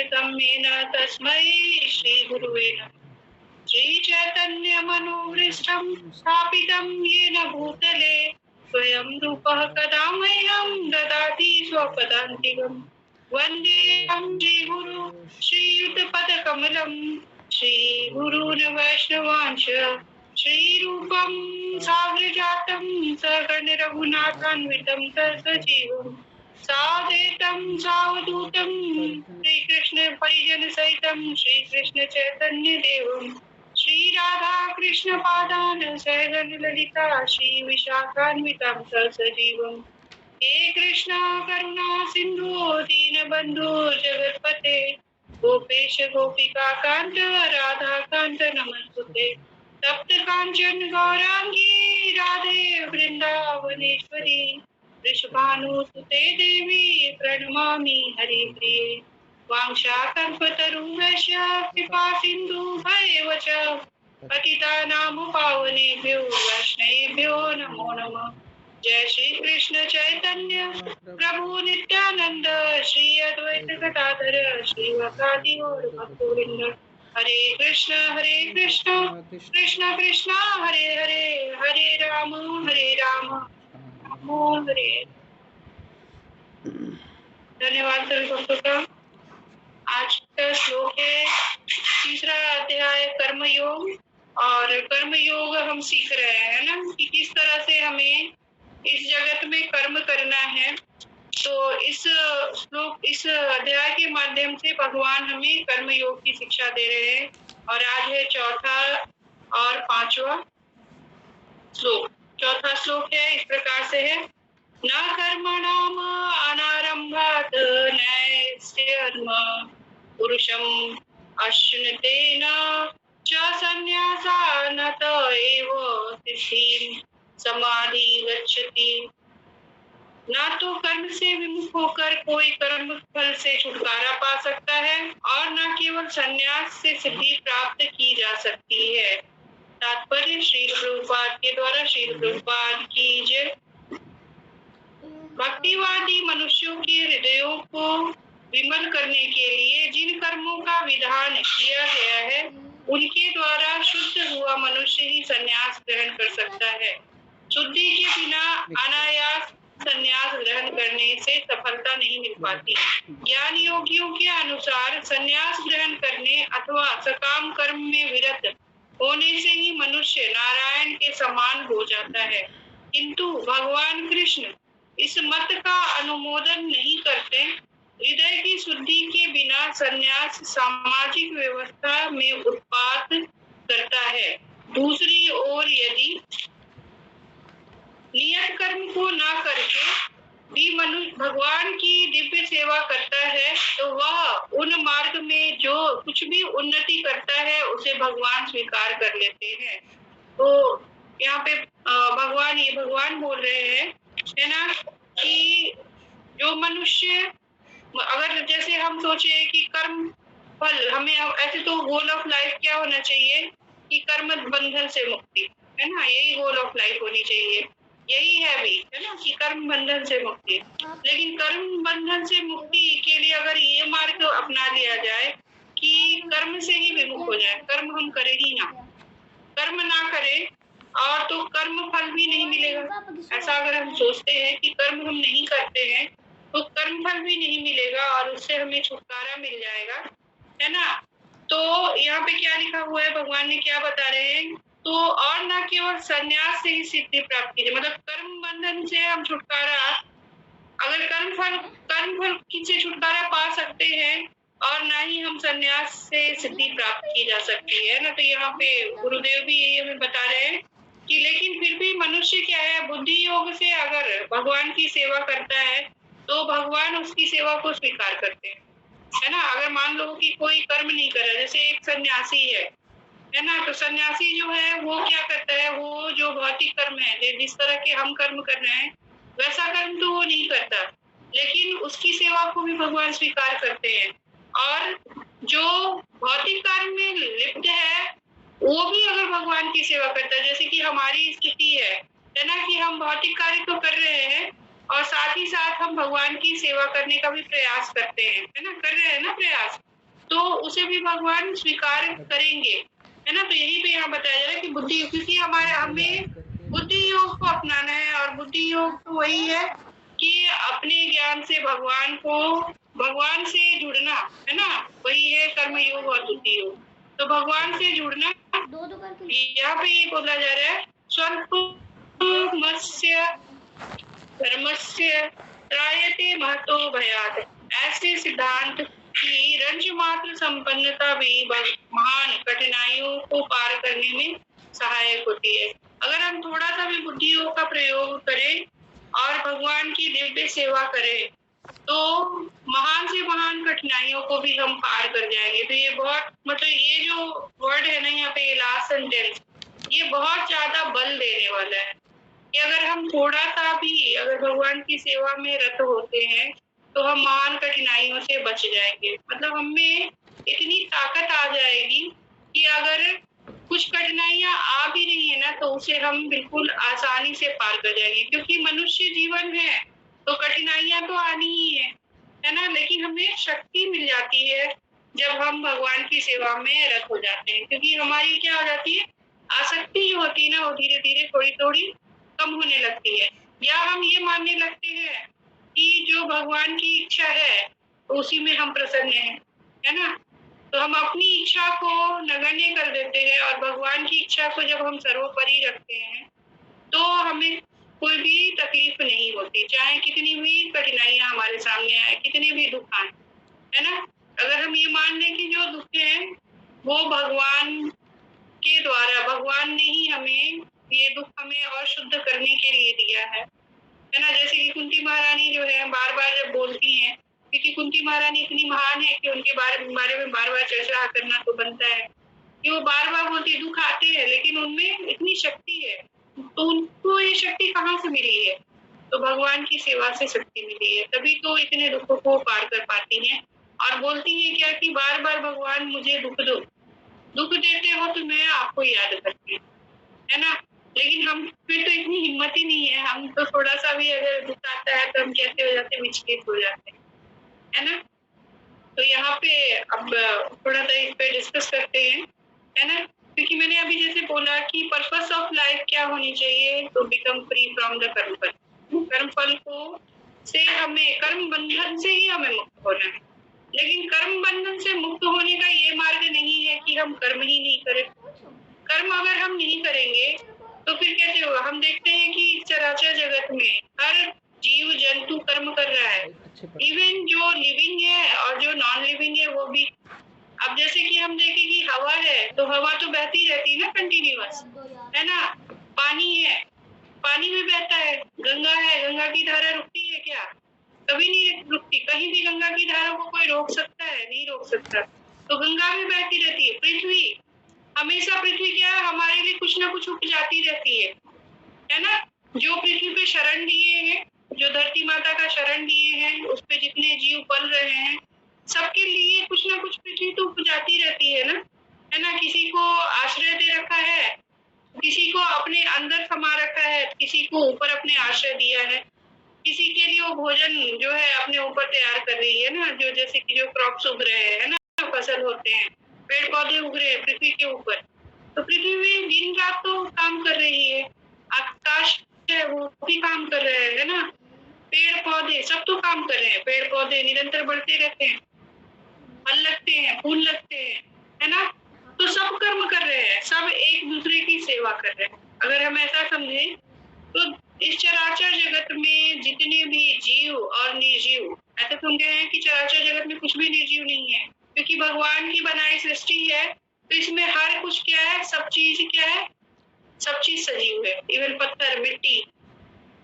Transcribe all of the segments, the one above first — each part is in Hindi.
चरितम येन तस्मै श्री गुरुवे नमः। श्री चैतन्य मनोभीष्टं स्थापितं येन भूतले स्वयं रूपः कदा मह्यं ददाति स्वपदान्तिकम्। वन्देऽहं श्रीगुरु श्रीयुतपदकमलं श्रीगुरून् वैष्णवांश्च श्रीरूपं साग्रजातं सगण रघुनाथान्वितं सजीवम् साद्वैतं सावधूतं श्रीकृष्ण परिजन सहितं श्रीकृष्ण चैतन्य देवं श्री राधा कृष्ण पादान सहगण ललिता श्री विशाखान्वितं सजीवम्। हे कृष्णा करुणा सिंधु दीनबंधु जगतपते गोपेश गोपिका कांत राधा कांत नमस्तुते। तप्त कांचन गौरांगी राधे वृंदावनेश्वरी वृषभानुसुते देवी प्रणमामि हरिप्रिये। वाञ्छाकल्पतरुभ्यश्च कृपा सिन्धु भैव च पतितानां पावनेभ्यो वैष्णवेभ्यो नमो नमः। जय श्री कृष्ण चैतन्य प्रभु नित्यानंद श्री अद्वैत गदाधर श्रीवासादि गौर भक्तवृंद। हरे कृष्ण कृष्ण कृष्ण हरे हरे हरे राम राम हरे। धन्यवाद सभी भक्तों का। आज का श्लोक है तीसरा अध्याय कर्मयोग। और कर्मयोग हम सीख रहे हैं ना कि किस तरह से हमें इस जगत में कर्म करना है। तो इस श्लोक इस अध्याय के माध्यम से भगवान हमें कर्मयोग की शिक्षा दे रहे हैं। और आज है चौथा और पांचवा श्लोक। चौथा श्लोक है इस प्रकार से है, न कर्मणाम अनारंभात् नैष्कर्म पुरुषम अश्नुते न च संन्यासानत एव सिद्धिं समाधि गच्छति। ना तो कर्म से विमुख होकर कोई कर्म फल से छुटकारा पा सकता है और न केवल संन्यास से सिद्धि प्राप्त की जा सकती है। तात्पर्य श्री प्रभुपाद के द्वारा श्री प्रभुपाद की जय। भक्तिवादी मनुष्यों के हृदयों को विमल करने के लिए जिन कर्मों का विधान किया गया है उनके द्वारा शुद्ध हुआ मनुष्य ही संन्यास ग्रहण कर सकता है। शुद्धि के बिना अनायास संन्यास ग्रहण करने से सफलता नहीं मिल पाती। ज्ञान योगियों के अनुसार संन्यास ग्रहण करने अथवा सकाम कर्म में विरत होने से ही मनुष्य नारायण के समान हो जाता है। किंतु भगवान कृष्ण इस मत का अनुमोदन नहीं करते। हृदय की शुद्धि के बिना संन्यास सामाजिक व्यवस्था में उत्पात करता है। दूसरी ओर यदि नियत कर्म को न करके भी मनुष्य भगवान की दिव्य सेवा करता है तो वह उन मार्ग में जो कुछ भी उन्नति करता है उसे भगवान स्वीकार कर लेते हैं। तो यहाँ पे भगवान बोल रहे हैं है ना कि जो मनुष्य अगर जैसे हम सोचे कि कर्म फल हमें ऐसे तो गोल ऑफ लाइफ क्या होना चाहिए कि कर्म बंधन से मुक्ति है ना, यही गोल ऑफ लाइफ होनी चाहिए। यही है भी है ना कि कर्म बंधन से मुक्ति। लेकिन कर्म बंधन से मुक्ति के लिए अगर ये मार्ग अपना लिया जाए कि कर्म से ही विमुख हो जाए, कर्म हम करें ही ना, कर्म ना करें और तो कर्म फल भी नहीं मिलेगा। ऐसा अगर हम सोचते हैं कि कर्म हम नहीं करते हैं तो कर्म फल भी नहीं मिलेगा और उससे हमें छुटकारा मिल जाएगा, है ना। तो यहाँ पे क्या लिखा हुआ है, भगवान ने क्या बता रहे हैं, तो और ना केवल संन्यास से ही सिद्धि प्राप्त कीजिए। मतलब कर्म बंधन से हम छुटकारा, अगर कर्म फल से छुटकारा पा सकते हैं और ना ही हम संन्यास से सिद्धि प्राप्त की जा सकती है ना। तो यहाँ पे गुरुदेव भी यही हमें बता रहे हैं कि लेकिन फिर भी मनुष्य क्या है, बुद्धि योग से अगर भगवान की सेवा करता है तो भगवान उसकी सेवा को स्वीकार करते हैं, है ना। अगर मान लो कि कोई कर्म नहीं कर रहा, जैसे एक सन्यासी है ना, तो सन्यासी जो है वो क्या करता है, वो जो भौतिक कर्म है जिस तरह के हम कर्म कर रहे हैं वैसा कर्म तो वो नहीं करता, लेकिन उसकी सेवा को भी भगवान स्वीकार करते हैं। और जो भौतिक कार्य में लिप्त है वो भी अगर भगवान की सेवा करता है, जैसे कि हमारी स्थिति है ना कि हम भौतिक कार्य तो कर रहे हैं और साथ ही साथ हम भगवान की सेवा करने का भी प्रयास करते हैं, है ना, कर रहे हैं ना प्रयास। तो उसे भी भगवान स्वीकार करेंगे, है ना। तो यही पे यहाँ बताया जा रहा है कि बुद्धि, क्योंकि हमें बुद्धि योग को अपनाना है, और बुद्धि योग तो वही है कि अपने ज्ञान से भगवान से जुड़ना, है ना। वही है कर्म योग और बुद्धि योग। तो भगवान से जुड़ना, यहाँ पे ये बोला जा रहा है स्वल्पमस्य धर्मस्य त्रायते महतो भयात्। ऐसे सिद्धांत की रंज मात्र संपन्नता भी महान कठिनाइयों को पार करने में सहायक होती है। अगर हम थोड़ा सा भी बुद्धि योग का प्रयोग करें और भगवान की दिव्य सेवा करें तो महान से महान कठिनाइयों को भी हम पार कर जाएंगे। तो ये बहुत, मतलब ये जो वर्ड है ना यहाँ पे, ये लास्ट सेंटेंस, ये बहुत ज्यादा बल देने वाला है कि अगर हम थोड़ा सा भी अगर भगवान की सेवा में रत होते हैं तो हम महान कठिनाइयों से बच जाएंगे। मतलब हमें इतनी ताकत आ जाएगी कि अगर कुछ कठिनाइयां आ भी रही है ना तो उसे हम बिल्कुल आसानी से पार कर जाएंगे, क्योंकि मनुष्य जीवन है तो कठिनाइयां तो आनी ही है ना। लेकिन हमें शक्ति मिल जाती है जब हम भगवान की सेवा में रत हो जाते हैं, क्योंकि हमारी क्या हो जाती है, आसक्ति जो होती है ना वो धीरे धीरे थोड़ी थोड़ी कम होने लगती है, या हम ये मानने लगते हैं कि जो भगवान की इच्छा है तो उसी में हम प्रसन्न हैं, है ना। तो हम अपनी इच्छा को नगण्य कर देते हैं और भगवान की इच्छा को जब हम सर्वोपरि रखते हैं तो हमें कोई भी तकलीफ नहीं होती, चाहे कितनी भी कठिनाइयां हमारे सामने आए, कितने भी दुख आए, है ना। अगर हम ये मान लें कि जो दुख है वो भगवान के द्वारा, भगवान ने ही हमें ये दुख हमें और शुद्ध करने के लिए दिया है ना। जैसे कि कुंती महारानी जो है बार बार जब बोलती हैं, क्योंकि कुंती महारानी इतनी महान है कि उनके बारे में बार बार चर्चा करना तो बनता है कि वो बार बार बोलती, दुख आते हैं लेकिन उनमें इतनी शक्ति है, तो उनको ये शक्ति कहाँ से मिली है, तो भगवान की सेवा से शक्ति मिली है, तभी तो इतने दुखों को पार कर पाती हैं। और बोलती है क्या कि बार बार भगवान मुझे दुख देते हो तो मैं आपको याद करती हूँ, है ना। लेकिन हम फिर तो इतनी हिम्मत ही नहीं है, हम तो थोड़ा सा भी अगर दुख आता है तो हम कैसे हो जाते हैं, विचलित हो जाते हैं, है ना। तो यहाँ पे अब थोड़ा सा इस पे डिस्कस करते हैं, है ना। क्योंकि मैंने अभी जैसे बोला कि पर्पस ऑफ लाइफ क्या होनी चाहिए, तो बिकम फ्री फ्रॉम द कर्मफल। कर्मफल को से हमें, कर्म बंधन से ही हमें मुक्त होना है। लेकिन कर्म बंधन से मुक्त होने का ये मार्ग नहीं है कि हम कर्म ही नहीं करें। कर्म अगर हम नहीं करेंगे तो फिर कैसे होगा। हम देखते हैं कि चराचर जगत में हर जीव जंतु कर्म कर रहा है, इवन जो लिविंग है और जो नॉन लिविंग है वो भी। अब जैसे कि हम देखें कि हवा है तो हवा तो बहती रहती है ना कंटिन्यूअस, है ना। पानी है, पानी भी बहता है। गंगा है, गंगा की धारा रुकती है क्या, कभी नहीं रुकती। कहीं भी गंगा की धारा को कोई रोक सकता है, नहीं रोक सकता। तो गंगा भी बहती रहती है। पृथ्वी, हमेशा पृथ्वी क्या है, हमारे लिए कुछ ना कुछ उपजाती रहती है ना। जो पृथ्वी पे शरण लिए हैं, जो धरती माता का शरण लिए हैं, उस पे जितने जीव पल रहे हैं, सबके लिए कुछ ना कुछ पृथ्वी तो उपजाती रहती है ना, है ना। किसी को आश्रय दे रखा है, किसी को अपने अंदर समा रखा है, किसी को ऊपर अपने आश्रय दिया है, किसी के लिए वो भोजन जो है अपने ऊपर तैयार कर रही है ना। जो जैसे कि जो क्रॉप्स उग रहे हैं ना, फसल होते हैं, पेड़ पौधे उग रहे हैं पृथ्वी के ऊपर, तो पृथ्वी में दिन रात तो काम कर रही है। आकाश है वो भी काम कर रहे हैं, है ना। पेड़ पौधे सब तो काम कर रहे हैं, पेड़ पौधे निरंतर बढ़ते रहते हैं, फल लगते हैं, फूल लगते हैं, है ना। तो सब कर्म कर रहे हैं, सब एक दूसरे की सेवा कर रहे हैं। अगर हम ऐसा समझे तो इस चराचर जगत में जितने भी जीव और निर्जीव, ऐसा समझे हैं कि चराचर जगत में कुछ भी निर्जीव नहीं है, क्योंकि भगवान की बनाई सृष्टि है, तो इसमें हर कुछ क्या है, सब चीज क्या है, सब चीज सजीव है। इवन पत्थर, मिट्टी,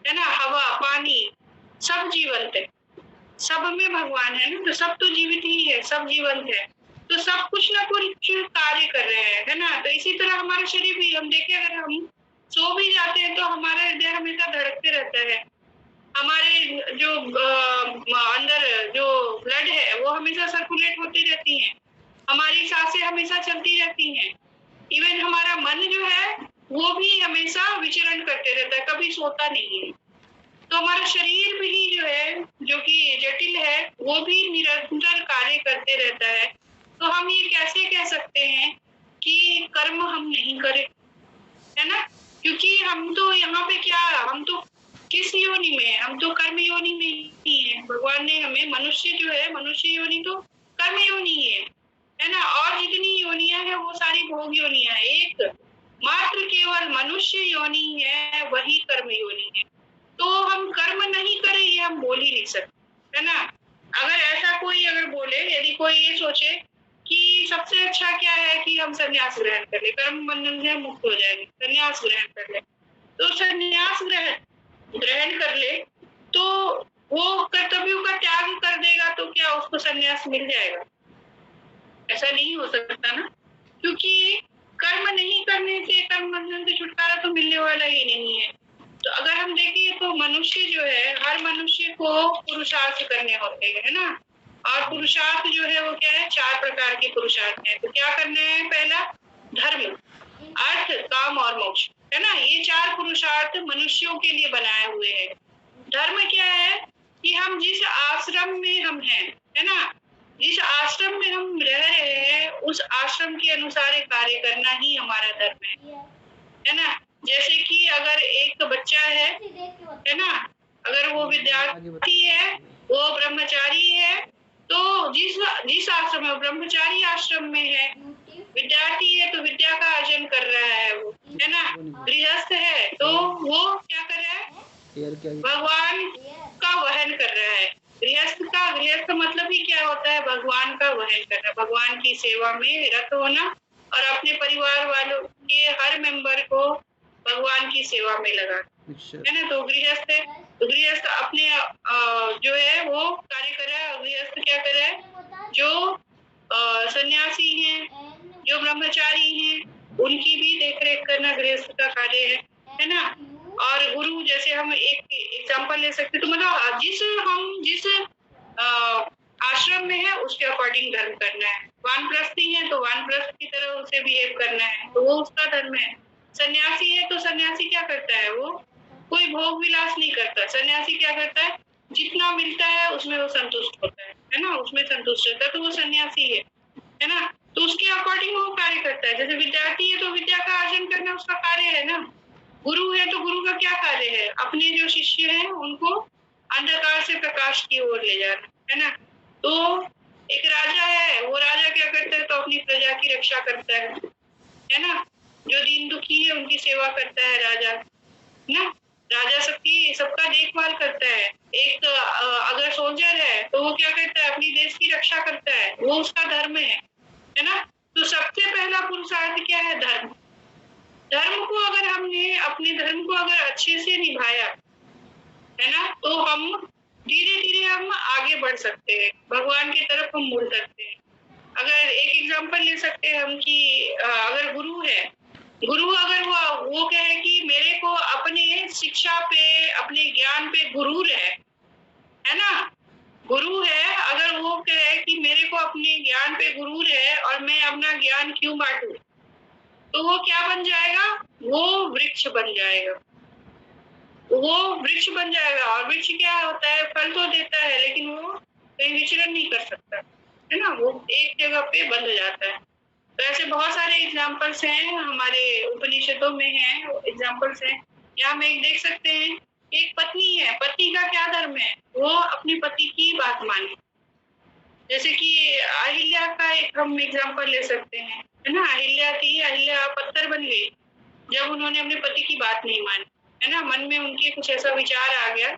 है ना, हवा, पानी, सब जीवंत है। सब में भगवान है ना, तो सब तो जीवित ही है, सब जीवंत है, तो सब कुछ ना कुछ कार्य कर रहे हैं, है ना। तो इसी तरह हमारा शरीर भी, हम देखें अगर हम सो भी जाते हैं तो हमारा हृदय हमेशा धड़कते रहता है, हमारे जो अंदर जो ब्लड है वो हमेशा सर्कुलेट होती रहती है, हमारी सांसें हमेशा चलती रहती हैं। इवन हमारा मन जो है वो भी हमेशा विचरण करते रहता है, कभी सोता नहीं है। तो हमारा शरीर भी जो है, जो कि जटिल है, वो भी निरंतर कार्य करते रहता है। तो तो हम ये कैसे कह सकते हैं कि कर्म हम नहीं करें, है ना? क्योंकि हम तो यहाँ पे क्या, हम तो किस योनि में है? हम तो कर्म योनि में ही है। भगवान ने हमें मनुष्य जो है, मनुष्य योनि तो कर्म योनि है ना? और जितनी योनियां है वो सारी भोग योनियां है। एक मात्र केवल मनुष्य योनि है, वही कर्म योनि है। तो हम कर्म नहीं करें ये हम बोल ही नहीं सकते, है ना? अगर ऐसा कोई अगर बोले, यदि कोई ये सोचे कि सबसे अच्छा क्या है कि हम संन्यास ग्रहण कर ले, कर्म बंधन से मुक्त हो जाएंगे, संन्यास ग्रहण कर ले, तो संन्यास ग्रहण कर ले तो वो कर्तव्यों का त्याग कर देगा तो क्या उसको संन्यास मिल जाएगा? ऐसा नहीं हो सकता ना, क्योंकि कर्म नहीं करने से, कर्म बंधन से छुटकारा तो मिलने वाला ही नहीं है। तो अगर हम देखें तो मनुष्य जो है, हर मनुष्य को पुरुषार्थ करने होते हैं, है ना? और पुरुषार्थ जो है वो क्या है, 4 प्रकार के पुरुषार्थ हैं। तो क्या करना है? पहला धर्म, अर्थ, काम और मोक्ष, है ना? ये 4 पुरुषार्थ मनुष्यों के लिए बनाए हुए हैं। धर्म क्या है कि हम जिस आश्रम में हम हैं, है ना, जिस आश्रम में हम रह रहे हैं उस आश्रम के अनुसार कार्य करना ही हमारा धर्म है ना? जैसे कि अगर एक बच्चा है ना, अगर वो विद्यार्थी है, वो ब्रह्मचारी है, तो जिस आश्रम में, ब्रह्मचारी आश्रम में है, विद्यार्थी है तो विद्या का अर्जन कर रहा है वो, है ना? गृहस्थ है तो वो क्या कर रहा है? भगवान का वहन कर रहा है। गृहस्थ मतलब ही क्या होता है? भगवान का वहन करना, भगवान की सेवा में रत होना और अपने परिवार वालों के हर मेंबर को भगवान की सेवा में लगा, है ना? तो गृहस्थ है, तो गृहस्थ अपने जो है वो कार्य कर रहा है। गृहस्थ क्या कर रहा है? जो सन्यासी हैं, जो ब्रह्मचारी हैं, उनकी भी देखरेख करना गृहस्थ का कार्य है ना? और गुरु, जैसे हम एक एग्जांपल ले सकते, तो मतलब जिस आश्रम में है उसके अकॉर्डिंग धर्म करना है। वानप्रस्थी है तो वानप्रस्थ की तरह उसे बिहेव करना है, तो वो उसका धर्म है। सन्यासी है तो सन्यासी क्या करता है? वो कोई भोग विलास नहीं करता। सन्यासी क्या करता है? जितना मिलता है उसमें वो संतुष्ट होता है ना? उसमें संतुष्ट रहता है, तो वो सन्यासी है ना? तो उसके अकॉर्डिंग वो कार्य करता है। जैसे विद्यार्थी है तो विद्या का अर्जन करना उसका कार्य है ना। गुरु है तो गुरु का क्या कार्य है? अपने जो शिष्य हैं उनको अंधकार से प्रकाश की ओर ले जाना, है ना? तो एक राजा है, वो राजा क्या करता है? तो अपनी प्रजा की रक्षा करता है ना? जो दीन दुखी है उनकी सेवा करता है राजा ना। राजा सबका देखभाल करता है। एक अगर सोल्जर है तो वो क्या करता है? अपनी देश की रक्षा करता है, वो उसका धर्म है ना? तो सबसे पहला पुरुषार्थ क्या है? धर्म। धर्म को अगर हमने, अपने धर्म को अगर अच्छे से निभाया, है ना, तो हम धीरे धीरे हम आगे बढ़ सकते हैं, भगवान की तरफ हम मुड़ सकते हैं। अगर एक एग्जांपल ले सकते हैं हम कि अगर गुरु है, गुरु अगर वो कहे कि मेरे को अपने शिक्षा पे, अपने ज्ञान पे गुरूर है ना, गुरु है, अगर वो कहे कि मेरे को अपने ज्ञान पे गुरूर है और मैं अपना ज्ञान क्यों बांटूं, तो वो क्या बन जाएगा? वो वृक्ष बन जाएगा। वो वृक्ष बन जाएगा। और वृक्ष क्या होता है? फल तो देता है लेकिन वो कहीं विचरण नहीं कर सकता, है ना? वो एक जगह पे बंध जाता है। तो ऐसे बहुत सारे एग्जाम्पल्स हैं, हमारे उपनिषदों में हैं एग्जाम्पल्स हैं। यहाँ हम एक देख सकते हैं, एक पत्नी है, पति का क्या धर्म है? वो अपने पति की बात माने। जैसे कि अहिल्या का एक हम एग्जाम्पल ले सकते हैं, है ना? अहिल्या पत्थर बन गई जब उन्होंने अपने पति की बात नहीं मानी, है ना? मन में उनके कुछ ऐसा विचार आ गया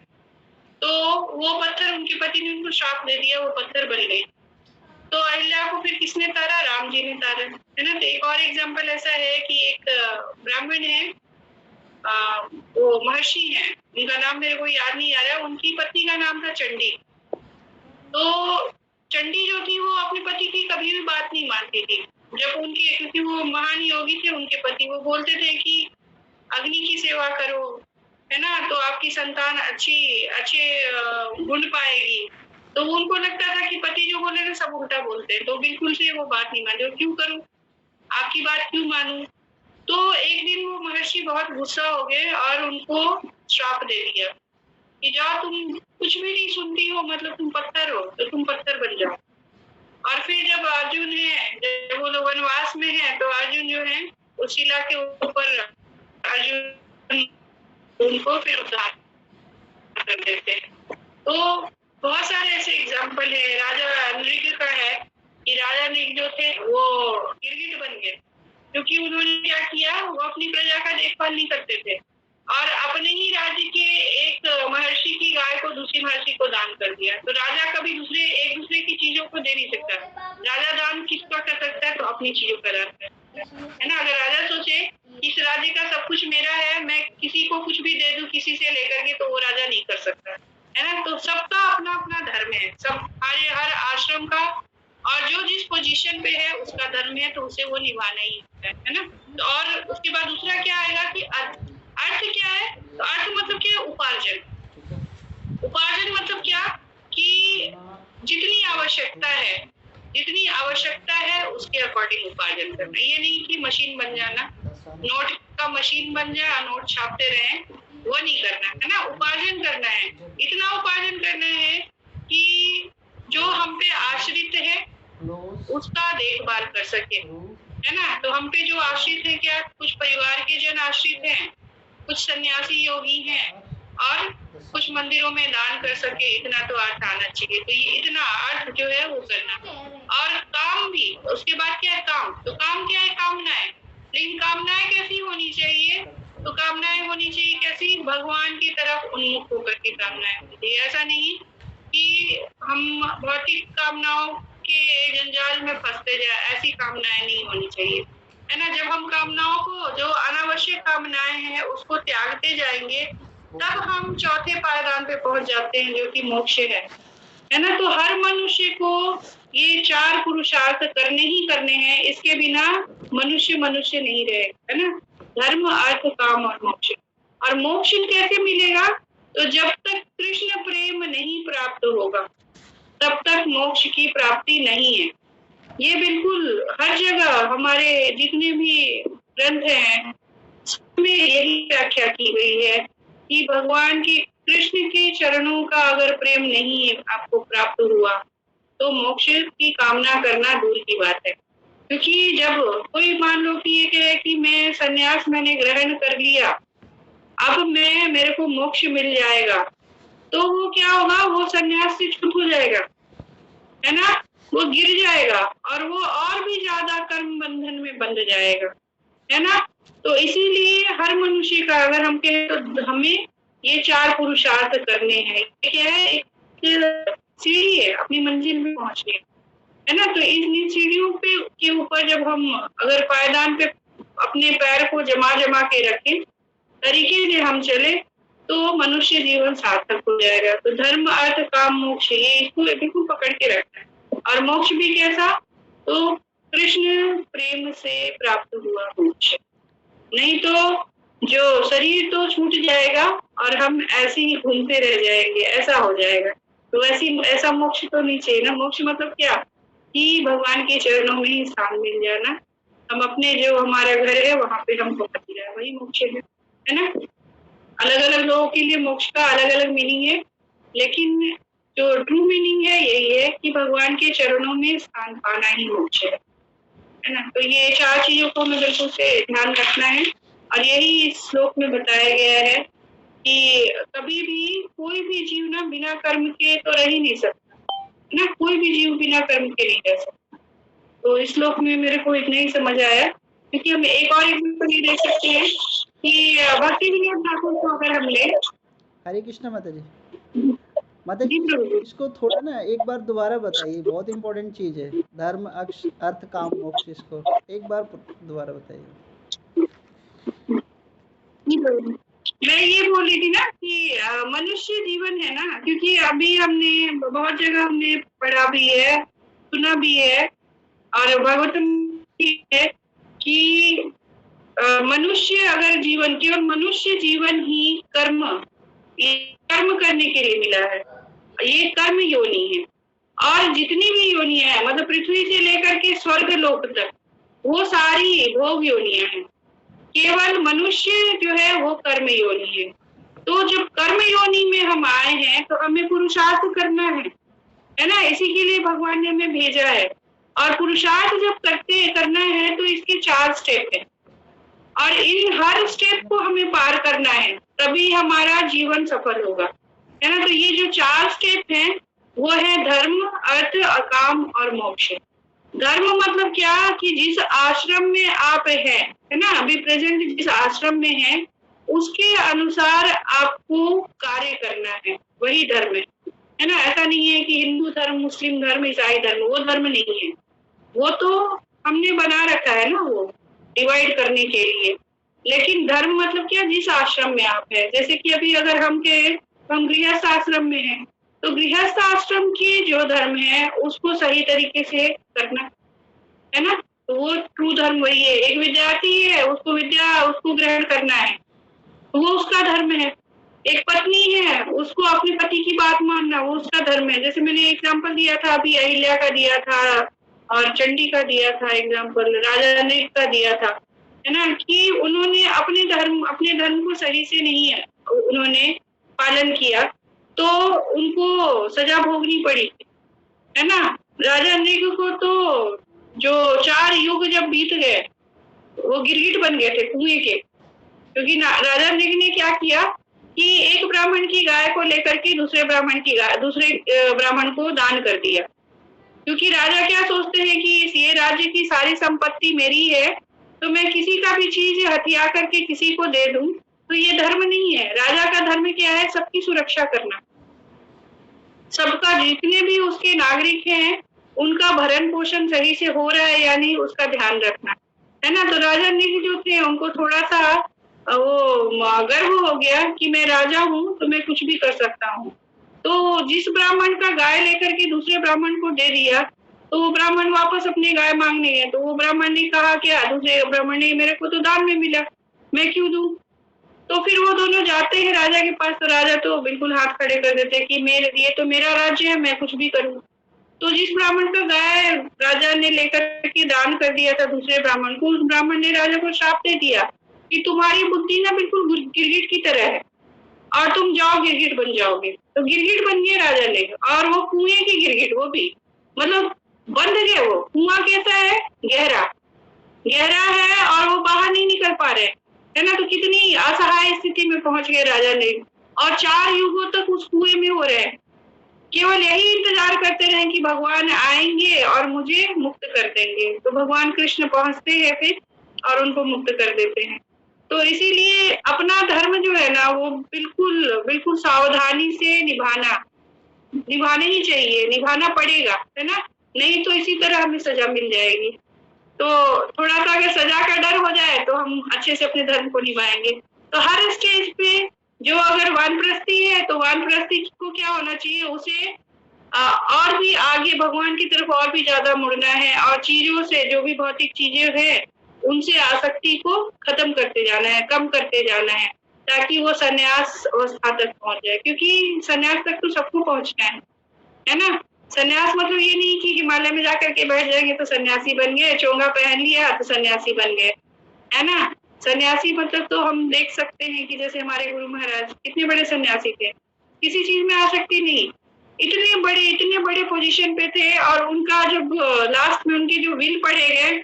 तो वो पत्थर, उनके पति ने उनको श्राप दे दिया, वो पत्थर बन गई। तो अहिल्या को फिर किसने तारा? राम जी ने तारा, है ना? तो एक और एग्जाम्पल ऐसा है कि एक ब्राह्मण है, वो महर्षि है, उनका नाम मेरे को याद नहीं आ रहा, उनकी पत्नी का नाम था चंडी। तो चंडी जो थी वो अपने पति की कभी भी बात नहीं मानती थी। जब उनके, क्योंकि वो महान योगी थे उनके पति, वो बोलते थे कि अग्नि की सेवा करो, है ना, तो आपकी संतान अच्छे गुण पाएगी। तो उनको लगता था कि पति जो बोले ना सब उल्टा बोलते हैं, तो बिल्कुल से वो बात नहीं मानते। क्यों करूं, आपकी बात क्यों मानूं? तो एक दिन वो महर्षि बहुत गुस्सा हो गए और उनको श्राप दे दिया कि जाओ, तुम कुछ भी नहीं सुनती हो, मतलब तुम पत्थर हो, तो तुम पत्थर बन जाओ। और फिर जब अर्जुन है, वनवास में है तो अर्जुन जो है उस शिला के ऊपर अर्जुन उनको फिर उद्धार कर देते हैं। तो बहुत सारे ऐसे एग्जाम्पल है। राजा नृग का है कि राजा नृग जो थे वो गिरगिट बन गए क्योंकि उन्होंने क्या किया, वो अपनी प्रजा का देखभाल नहीं करते थे और अपने ही राज्य के एक महर्षि की गाय को दूसरी महर्षि को दान कर दिया। तो राजा कभी एक दूसरे की चीजों को दे नहीं सकता। राजा दान किसका कर सकता है, तो अपनी चीजों का दान कर सकता है ना। अगर राजा सोचे इस राज्य का सब कुछ मेरा है, मैं किसी को कुछ भी दे दूं किसी से लेकर के, तो वो राजा नहीं कर सकता है ना। तो सबका अपना अपना धर्म है, सब हर आश्रम का और जो जिस पोजीशन पे है उसका धर्म है, तो उसे वो निभाना ही है ना। तो और उसके बाद दूसरा क्या आएगा कि अर्थ क्या है, तो अर्थ मतलब क्या, उपार्जन। उपार्जन मतलब क्या कि जितनी आवश्यकता है उसके अकॉर्डिंग उपार्जन करना। ये नहीं कि मशीन बन जाना, नोट का मशीन बन जाए, नोट छापते रहे, वो नहीं करना है ना। उपार्जन करना है, इतना उपार्जन करना है कि जो हम पे आश्रित है उसका देखभाल कर सके, है ना। तो हम पे जो आश्रित है, क्या कुछ परिवार के जन आश्रित हैं, कुछ सन्यासी योगी हैं और कुछ मंदिरों में दान कर सके, इतना तो अर्थ आना चाहिए। तो ये इतना अर्थ जो है वो करना। और काम भी, उसके बाद क्या है, काम। तो काम क्या है, कामनाएं। लेकिन कामनाएं कैसी होनी चाहिए, तो कामनाएं होनी चाहिए कैसी, भगवान की तरफ उन्मुख होकर के कामनाएं होनी चाहिए। ऐसा नहीं कि हम भौतिक कामनाओं के जंजाल में फंसते जाए, ऐसी कामनाएं नहीं होनी चाहिए, है ना। जब हम कामनाओं को, जो अनावश्यक कामनाएं हैं, उसको त्यागते जाएंगे, तब हम चौथे पायदान पे पहुंच जाते हैं, जो कि मोक्ष है ना। तो हर मनुष्य को ये 4 पुरुषार्थ करने ही करने हैं, इसके बिना मनुष्य नहीं रहेगा, है ना। धर्म, अर्थ, काम और मोक्ष। और मोक्ष कैसे मिलेगा, तो जब तक कृष्ण प्रेम नहीं प्राप्त होगा तब तक मोक्ष की प्राप्ति नहीं है। ये बिल्कुल हर जगह हमारे जितने भी ग्रंथ हैं उसमें यही व्याख्या की गई है कि भगवान की, कृष्ण के चरणों का अगर प्रेम नहीं आपको प्राप्त हुआ तो मोक्ष की कामना करना दूर की बात है। क्योंकि जब कोई मान लो कि ये कहे कि मैं सन्यास मैंने ग्रहण कर लिया, अब मेरे को मोक्ष मिल जाएगा, तो वो क्या होगा, वो सन्यास से छूट हो जाएगा, है ना। वो गिर जाएगा और वो और भी ज्यादा कर्म बंधन में बंध जाएगा, है ना। तो इसीलिए हर मनुष्य का, अगर हम कहें तो हमें ये 4 पुरुषार्थ करने हैं। क्या है, एक सीढ़ी है अपनी मंजिल में पहुंचने, है ना। तो इन सीढ़ियों पे के ऊपर जब हम अगर पायदान पे अपने पैर को जमा के रखें, तरीके से हम चले, तो मनुष्य जीवन सार्थक हो जाएगा। तो धर्म, अर्थ, काम, मोक्ष, ये इसको बिल्कुल पकड़ के रखना है। और मोक्ष भी कैसा, तो कृष्ण प्रेम से प्राप्त हुआ मोक्ष। नहीं तो जो शरीर तो छूट जाएगा और हम ऐसे ही घूमते रह जाएंगे, ऐसा हो जाएगा। तो ऐसा मोक्ष तो नहीं चाहिए ना। मोक्ष मतलब क्या, कि भगवान के चरणों में ही स्थान मिल जाना, हम अपने जो हमारा घर है वहां पे हम पहुंच जाए, वही मोक्ष है ना। अलग अलग लोगों के लिए मोक्ष का अलग अलग मीनिंग है, लेकिन जो ट्रू मीनिंग है यही है कि भगवान के चरणों में स्थान पाना ही मोक्ष है ना। तो ये 4 चीजों को हमें बिल्कुल से ध्यान रखना है। और यही इस श्लोक में बताया गया है कि कभी भी कोई भी जीव ना बिना कर्म के तो रह ही नहीं सकता, ना। कोई भी जीव बिना कर्म के नहीं रह सकता। तो इस श्लोक में मेरे को इतना ही समझ आया, क्योंकि हम एक और एग्जाम्पल ये देख सकते हैं कि भक्ति विनोद ठाकुर को अगर हम ले। हरे कृष्ण माता जी। माता जी, इसको थोड़ा ना एक बार दोबारा बताइए, बहुत इम्पोर्टेंट चीज है। धर्म, अर्थ, काम, मोक्ष, इसको एक बार दोबारा बताइए। मैं ये बोल रही थी ना कि मनुष्य जीवन है ना, क्योंकि अभी हमने बहुत जगह हमने पढ़ा भी है, सुना भी है, और भागवतम भी है कि मनुष्य अगर जीवन, केवल मनुष्य जीवन ही कर्म करने के लिए मिला है। ये कर्म योनि है। और जितनी भी योनियां हैं, मतलब पृथ्वी से लेकर के स्वर्ग लोक तक, वो सारी भोग योनियां हैं। केवल मनुष्य जो है वो कर्म योनि है। तो जब कर्म योनि में हम आए हैं तो हमें पुरुषार्थ करना है ना। इसी के लिए भगवान ने हमें भेजा है। और पुरुषार्थ जब करना है तो इसके 4 स्टेप है, और इन हर स्टेप को हमें पार करना है, तभी हमारा जीवन सफल होगा, है ना। तो ये जो 4 स्टेप हैं वो है धर्म, अर्थ, काम और मोक्ष। धर्म मतलब क्या कि जिस आश्रम में आप है ना, अभी प्रेजेंट जिस आश्रम में है उसके अनुसार आपको कार्य करना है, वही धर्म है ना। ऐसा नहीं है कि हिंदू धर्म, मुस्लिम धर्म, ईसाई धर्म, वो धर्म नहीं है, वो तो हमने बना रखा है ना, वो डिवाइड करने के लिए। लेकिन धर्म मतलब क्या, जिस आश्रम में आप है। जैसे कि अभी अगर हम गृहस्थ आश्रम में हैं, तो गृहस्थ आश्रम के जो धर्म है उसको सही तरीके से करना, है ना। तो वो ट्रू धर्म वही है। एक विद्यार्थी है, उसको ग्रहण करना है, तो वो उसका धर्म है। एक पत्नी है, उसको अपने पति की बात मानना, वो उसका धर्म है। जैसे मैंने एग्जाम्पल दिया था अभी, अहिल्या का दिया था और चंडी का दिया था एग्जाम्पल, राजा अनेक का दिया था, है ना, कि उन्होंने अपने धर्म को सही से नहीं उन्होंने पालन किया तो उनको सजा भोगनी पड़ी, है ना। राजा अनेक को तो जो 4 युग जब बीत गए, वो गिरगिट बन गए थे कुएं के, क्योंकि राजा अनेक ने क्या किया कि एक ब्राह्मण की गाय को लेकर के दूसरे ब्राह्मण को दान कर दिया। क्योंकि राजा क्या सोचते हैं कि ये राज्य की सारी संपत्ति मेरी है, तो मैं किसी का भी चीज हथिया करके किसी को दे दूं, तो ये धर्म नहीं है। राजा का धर्म क्या है, सबकी सुरक्षा करना, सबका, जितने भी उसके नागरिक हैं उनका भरण पोषण सही से हो रहा है या नहीं, उसका ध्यान रखना, है ना। तो राजा ने जो थे उनको थोड़ा सा वो गर्व हो गया कि मैं राजा हूँ तो मैं कुछ भी कर सकता हूँ। तो जिस ब्राह्मण का गाय लेकर के दूसरे ब्राह्मण को दे दिया, तो वो ब्राह्मण वापस अपने गाय मांगने गए। तो वो ब्राह्मण ने कहा क्या, दूसरे ब्राह्मण ने, मेरे को तो दान में मिला, मैं क्यों दूं। तो फिर वो दोनों जाते हैं राजा के पास, तो राजा तो बिल्कुल हाथ खड़े कर देते कि ये तो मेरा राज्य है, मैं कुछ भी करूं। तो जिस ब्राह्मण का गाय राजा ने लेकर के दान कर दिया था दूसरे ब्राह्मण को, उस ब्राह्मण ने राजा को श्राप दे दिया कि तुम्हारी बुद्धि ना बिल्कुल गिरगिट की तरह है और तुम जाओ गिरगिट बन जाओगे। तो गिरगिट बन गए राजा ले, और वो कुएं की गिरगिट, वो भी मतलब बंद गए। वो कुआं कैसा है, गहरा है और वो बाहर नहीं निकल पा रहे, है ना। तो कितनी असहाय स्थिति में पहुंच गए राजा ने, और 4 युगों तक उस कुएं में हो रहे हैं, केवल यही इंतजार करते रहे कि भगवान आएंगे और मुझे मुक्त कर देंगे। तो भगवान कृष्ण पहुंचते हैं फिर और उनको मुक्त कर देते हैं। तो इसीलिए अपना धर्म जो है ना, वो बिल्कुल सावधानी से निभाना ही चाहिए, निभाना पड़ेगा, है ना। नहीं तो इसी तरह हमें सजा मिल जाएगी। तो थोड़ा सा अगर सजा का डर हो जाए तो हम अच्छे से अपने धर्म को निभाएंगे। तो हर स्टेज पे जो अगर वानप्रस्थी है, तो वानप्रस्थी को क्या होना चाहिए, उसे और भी आगे भगवान की तरफ और भी ज्यादा मुड़ना है, और चीजों से, जो भी भौतिक चीजें हैं उनसे आसक्ति को खत्म करते जाना है, कम करते जाना है, ताकि वो संन्यास अवस्था तक पहुंच जाए। क्योंकि संन्यास तक तो सबको पहुंचना है ना। संन्यास मतलब ये नहीं कि हिमालय में जाकर के बैठ जाएंगे तो सन्यासी बन गए, चोंगा पहन लिया तो सन्यासी बन गए, है ना। सन्यासी मतलब तो हम देख सकते हैं कि जैसे हमारे गुरु महाराज कितने बड़े सन्यासी थे, किसी चीज में आसक्ति नहीं, इतने बड़े पोजीशन पे थे, और उनका जब लास्ट में उनके जो विल पढ़े गए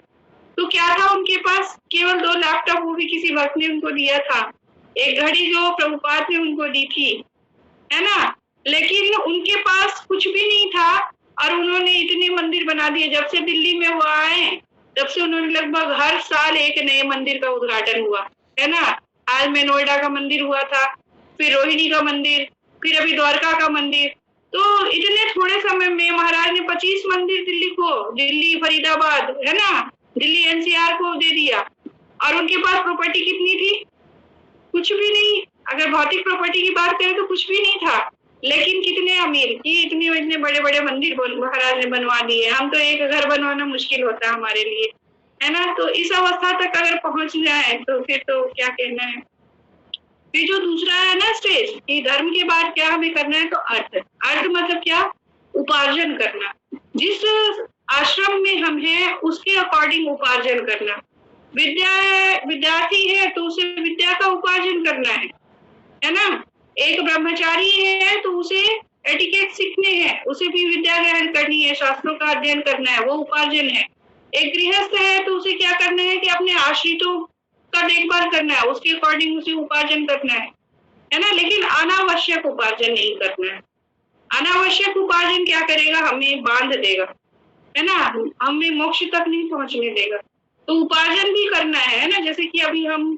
तो क्या था उनके पास, केवल 2 लैपटॉप, वो भी किसी भक्त ने उनको दिया था, एक घड़ी जो प्रभुपाद ने उनको दी थी, है ना। लेकिन उनके पास कुछ भी नहीं था, और उन्होंने इतने मंदिर बना दिए। जब से दिल्ली में वो आए तब से उन्होंने लगभग हर साल एक नए मंदिर का उद्घाटन हुआ, है ना। हाल में नोएडा का मंदिर हुआ था, फिर रोहिणी का मंदिर, फिर अभी द्वारका का मंदिर। तो इतने थोड़े समय में महाराज ने 25 मंदिर दिल्ली फरीदाबाद, है ना, दिल्ली एनसीआर को दे दिया। और उनके पास प्रॉपर्टी कितनी थी, कुछ भी नहीं। अगर भौतिक प्रॉपर्टी की बात करें तो कुछ भी नहीं था, लेकिन कितने अमीर की इतने बड़े बड़े मंदिर महाराज ने बनवा दिए। हम तो एक घर बनवाना मुश्किल होता है हमारे लिए, है ना। तो इस अवस्था तक अगर पहुंच जाए तो फिर तो क्या कहना है। फिर जो दूसरा है ना स्टेज, कि धर्म के बाद क्या हमें करना है, तो अर्थ मतलब क्या, उपार्जन करना। जिस आश्रम में हम हैं उसके अकॉर्डिंग उपार्जन करना। विद्यार्थी है तो उसे विद्या का उपार्जन करना है ना। एक ब्रह्मचारी है तो उसे एटिकेट सीखने हैं, उसे भी विद्या ग्रहण करनी है, शास्त्रों का अध्ययन करना है, वो उपार्जन है। एक गृहस्थ है तो उसे क्या करना है कि अपने आश्रितों का देखभाल करना है, उसके अकॉर्डिंग उसे उपार्जन करना है ना। लेकिन अनावश्यक उपार्जन नहीं करना है। अनावश्यक उपार्जन क्या करेगा, हमें बांध देगा, है ना, हमें मोक्ष तक नहीं पहुंचने देगा। तो उपार्जन भी करना है ना, जैसे कि अभी हम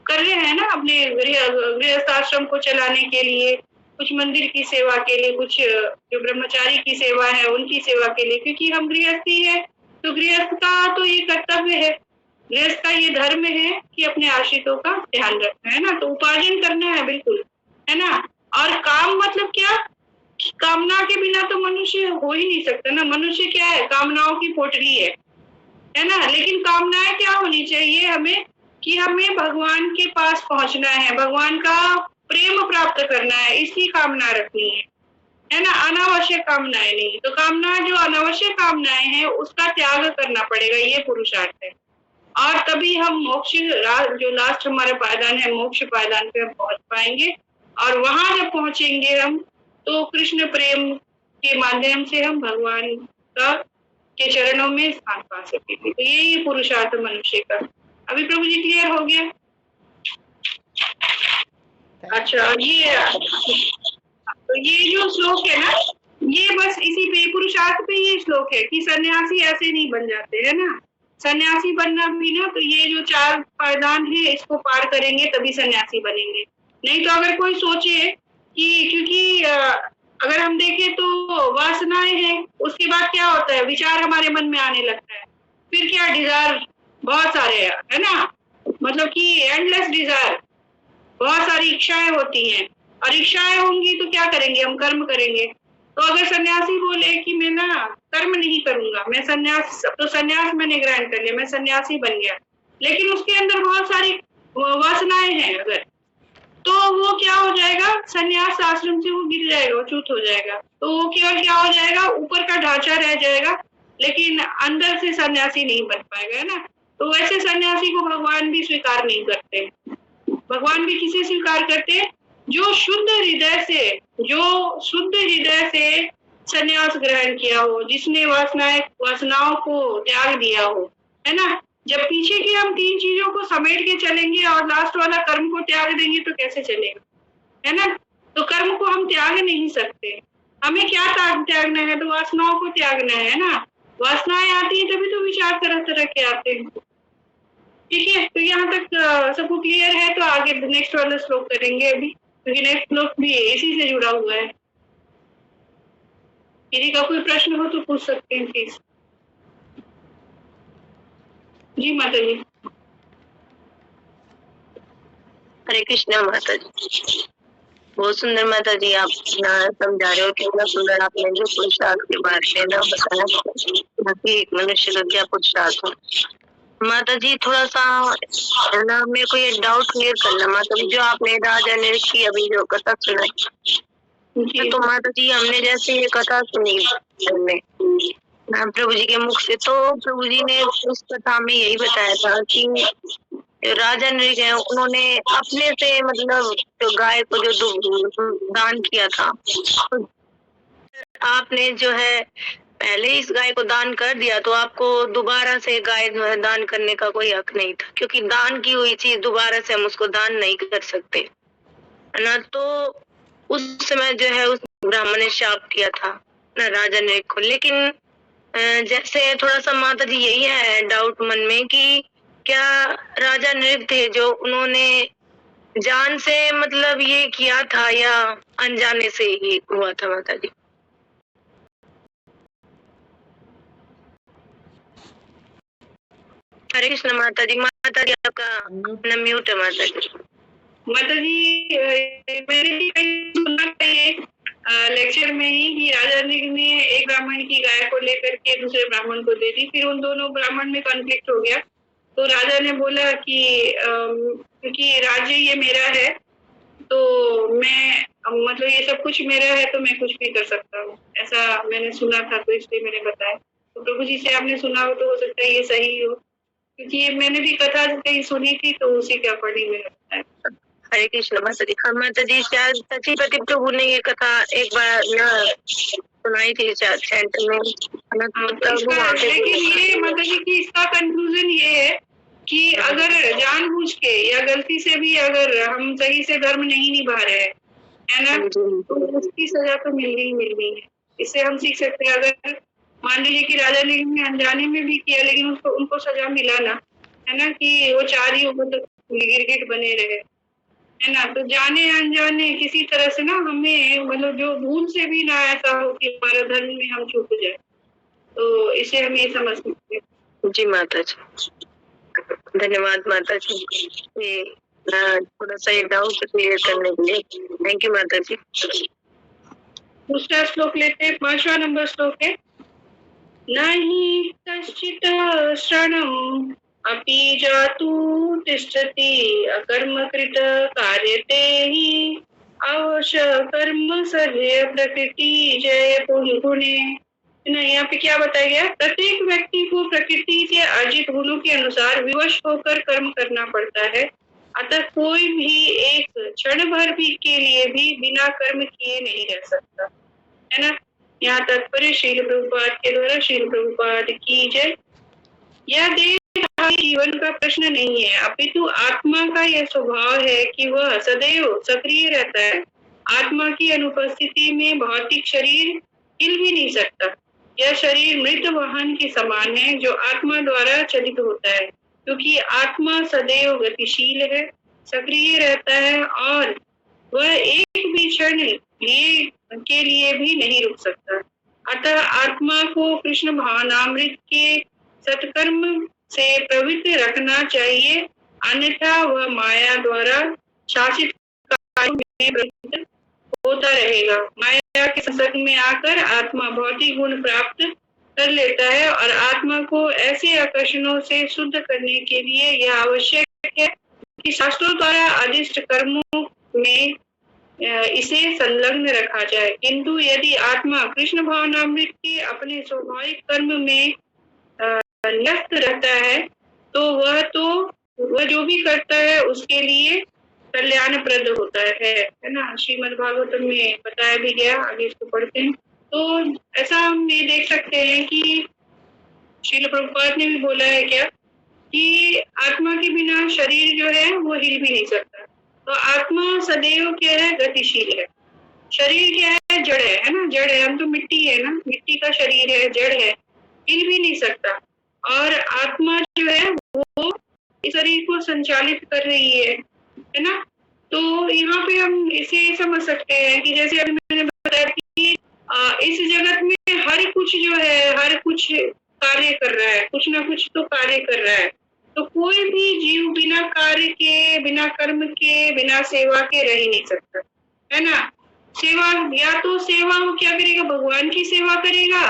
कर रहे हैं ना अपने गृहस्थ आश्रम को चलाने के लिए, कुछ मंदिर की सेवा के लिए, कुछ जो ब्रह्मचारी की सेवा है उनकी सेवा के लिए, क्योंकि हम गृहस्थी है तो गृहस्थ का तो ये कर्तव्य है, गृहस्थ का ये धर्म है कि अपने आश्रितों का ध्यान रखना है ना। तो उपार्जन करना है बिल्कुल, है ना। और काम मतलब क्या, कामना के बिना तो मनुष्य हो ही नहीं सकता ना। मनुष्य क्या है, कामनाओं की पोटली है ना। लेकिन कामनाएं क्या होनी चाहिए हमें, कि हमें भगवान के पास पहुंचना है, भगवान का प्रेम प्राप्त करना है, इसकी कामना रखनी है ना, अनावश्यक कामनाएं नहीं। तो कामना, जो अनावश्यक कामनाएं हैं उसका त्याग करना पड़ेगा, ये पुरुषार्थ है। और तभी हम मोक्ष, जो लास्ट हमारा पायदान है, मोक्ष पायदान पे हम पहुंच पाएंगे। और वहां जब पहुंचेंगे हम, तो कृष्ण प्रेम के माध्यम से हम भगवान का के चरणों में स्थान पा सकेंगे। तो यही पुरुषार्थ मनुष्य का। अभी प्रभु जी क्लियर हो गया? अच्छा, ये जो श्लोक है ना, ये बस इसी पे, पुरुषार्थ पे ये श्लोक है कि सन्यासी ऐसे नहीं बन जाते, है ना। सन्यासी बनना भी ना, तो ये जो 4 पायदान है इसको पार करेंगे तभी सन्यासी बनेंगे। नहीं तो अगर कोई सोचे कि, क्योंकि अगर हम देखें तो वासनाएं हैं, उसके बाद क्या होता है, विचार हमारे मन में आने लगता है, फिर क्या, डिजायर बहुत सारे है ना, मतलब कि एंडलेस डिजायर, बहुत सारी इच्छाएं होती हैं। और इच्छाएं होंगी तो क्या करेंगे, हम कर्म करेंगे। तो अगर सन्यासी बोले कि मैं ना कर्म नहीं करूंगा, मैं सन्यास, तो सन्यास मैंने ग्रहण कर लिया, मैं सन्यासी बन गया, लेकिन उसके अंदर बहुत सारी वासनाएं हैं अगर, तो वो क्या हो जाएगा, सन्यास आश्रम से वो गिर जाएगा, वो च्युत हो जाएगा। तो वो केवल क्या हो जाएगा, ऊपर का ढांचा रह जाएगा, लेकिन अंदर से सन्यासी नहीं बन पाएगा, है ना। तो वैसे सन्यासी को भगवान भी स्वीकार नहीं करते। भगवान भी किसे स्वीकार करते हैं, जो शुद्ध हृदय से सन्यास ग्रहण किया हो, जिसने वासनाओं को त्याग दिया हो, है ना। जब पीछे की हम 3 चीजों को समेट के चलेंगे और लास्ट वाला कर्म को त्याग देंगे तो कैसे चलेगा, है ना। तो कर्म को हम त्याग नहीं सकते, हमें क्या त्यागना है, तो वासनाओं को त्यागना है ना। वासनाएं आती है तभी तो विचार तरह तरह के आते हैं। ठीक है, तो यहाँ तक सबको क्लियर है। तो आगे नेक्स्ट वाला श्लोक करेंगे अभी, क्योंकि नेक्स्ट श्लोक भी इसी से जुड़ा हुआ है। किसी का कोई प्रश्न हो तो पूछ सकते हैं प्लीज। जी माता जी। हरे कृष्णा माता जी, बहुत सुंदर माता जी, आप समझा रहे हो, कितना सुंदर आपने जो पुरुषार्थ के बारे में ना बताया कि एक मनुष्य का क्या पुरुषार्थ हो। माता जी थोड़ा सा ना मेरे को ये डाउट क्लियर करना माता जी, जो आपने राजा ने की अभी जो कथा सुनाई, तो माता जी हमने जैसे ये कथा सुनी प्रभु जी के मुख से, तो प्रभु जी ने उस कथा में यही बताया था कि राजा नृग है, उन्होंने अपने से मतलब जो गाय को जो दान किया था, आपने जो है पहले इस गाय को दान कर दिया, तो आपको दोबारा से गाय जो है दान करने का कोई हक नहीं था, क्योंकि दान की हुई चीज दोबारा से हम उसको दान नहीं कर सकते, है ना। तो उस समय जो है उस ब्राह्मण ने शाप किया था ना राजा नृग को। लेकिन जैसे थोड़ा सा माता जी यही है डाउट मन में कि क्या राजा नृग थे जो उन्होंने जान से मतलब ये किया था या अनजाने से ये हुआ था माता जी? हरे कृष्ण माता जी। माता जी आपका म्यूट है माता जी। माता जी मैंने भी कहीं सुना था लेक्चर में ही कि राजा ने एक ब्राह्मण की गाय को लेकर के दूसरे ब्राह्मण को दे दी, फिर उन दोनों ब्राह्मण में कॉन्फ्लिक्ट हो गया। तो राजा ने बोला कि क्योंकि राज्य ये मेरा है, तो मैं मतलब ये सब कुछ मेरा है, तो मैं कुछ भी कर सकता हूँ, ऐसा मैंने सुना था, तो इसलिए मैंने बताया। तो प्रभु जी से आपने सुना हो तो हो सकता है ये सही हो, क्योंकि मैंने भी कथा कहीं सुनी थी, तो उसी के अकॉर्डिंग मैंने बताया। हरे कृष्ण माता जी। हाँ माता जी, शायद सचिपति प्रभु ने ये कथा एक बार ना सुनाई थी शायद सेंटर में, है ना, हाँ, तो तब इसका वहाँ पे लेकिन बोला था। ये मतलब कि इसका कंक्लूजन ये है कि अगर जानबूझ के या गलती से भी अगर हम सही से धर्म नहीं निभा रहे हैं, है ना, तो उसकी सजा तो मिलनी ही मिलनी है। इससे हम सीख सकते हैं, अगर मान लीजिए कि राजा ने अनजाने में भी किया लेकिन उनको सजा मिला ना, है ना, कि वो चार ही उम्र तक गिरगिट बने रहे, है ना, तो जाने अनजाने किसी तरह से ना हमें मतलब जो भूल से भी ना ऐसा हो कि हमारे धर्म में हम चूक जाए, तो इसे हम ये समझ सकते हैं। जी माता जी, धन्यवाद माता जी, ये थोड़ा सा ये डाउट क्लियर करने के लिए थैंक यू माता जी। दूसरा श्लोक लेते हैं, 5वां नंबर श्लोक है, नहि कश्चित् श्रणम् अपि जातु तिष्ठति अकर्मकृत कार्यते हि अवश्य कर्म सर्वे प्रकृति जय पुणे। यहाँ पे क्या बताया गया, प्रत्येक व्यक्ति को प्रकृति से अर्जित गुणों के अनुसार विवश होकर कर्म करना पड़ता है, अतः कोई भी एक क्षण भर भी के लिए भी बिना कर्म किए नहीं रह सकता, है ना। यहाँ तात्पर्य श्रील प्रभुपाद के द्वारा, श्रील प्रभुपाद की जय। यह देह जीवन का प्रश्न नहीं है, अपितु आत्मा का यह स्वभाव है कि वह सदैव सक्रिय रहता है। आत्मा की अनुपस्थिति में भौतिक शरीर हिल भी नहीं सकता। यह शरीर मृत वाहन के समान है जो आत्मा द्वारा चलित होता है, क्योंकि आत्मा सदैव गतिशील है, सक्रिय रहता है और वह एक भी क्षण के लिए भी नहीं रुक सकता। अतः आत्मा को कृष्ण भावनामृत के सत्कर्म से प्रवृत्त रखना चाहिए, अन्यथा वह माया द्वारा शासित कार्यों में प्रवृत्त होता रहेगा। माया के संसर्ग में आकर आत्मा भौतिक गुण प्राप्त कर लेता है और आत्मा को ऐसे आकर्षणों से शुद्ध करने के लिए यह आवश्यक है कि शास्त्रों द्वारा आदिष्ट कर्मों में इसे संलग्न रखा जाए। किंतु यदि आत्मा कृष्ण भावनामृत के अपने स्वाभाविक कर्म में न्यस्त रहता है तो वह जो भी करता है उसके लिए कल्याणप्रद होता है ना। श्रीमद् भागवतम में बताया भी गया, आगे इसको पढ़ते हैं। तो ऐसा हम ये देख सकते हैं कि श्रील प्रभुपाद ने भी बोला है क्या कि आत्मा के बिना शरीर जो है वो हिल भी नहीं सकता। तो आत्मा सदैव क्या है, गतिशील है। शरीर क्या है, जड़ है ना, जड़ है, हम तो मिट्टी है ना, मिट्टी का शरीर है, जड़ है, हिल भी नहीं सकता। और आत्मा जो है वो इस शरीर को संचालित कर रही है ना। तो यहाँ पे हम इसे समझ सकते हैं कि जैसे अभी मैंने बताया कि इस जगत में हर कुछ जो है, हर कुछ कार्य कर रहा है, कुछ ना कुछ तो कार्य कर रहा है। तो कोई भी जीव बिना कार्य के, बिना कर्म के, बिना सेवा के रह ही नहीं सकता, है ना। सेवा, या तो सेवा वो क्या करेगा, भगवान की सेवा करेगा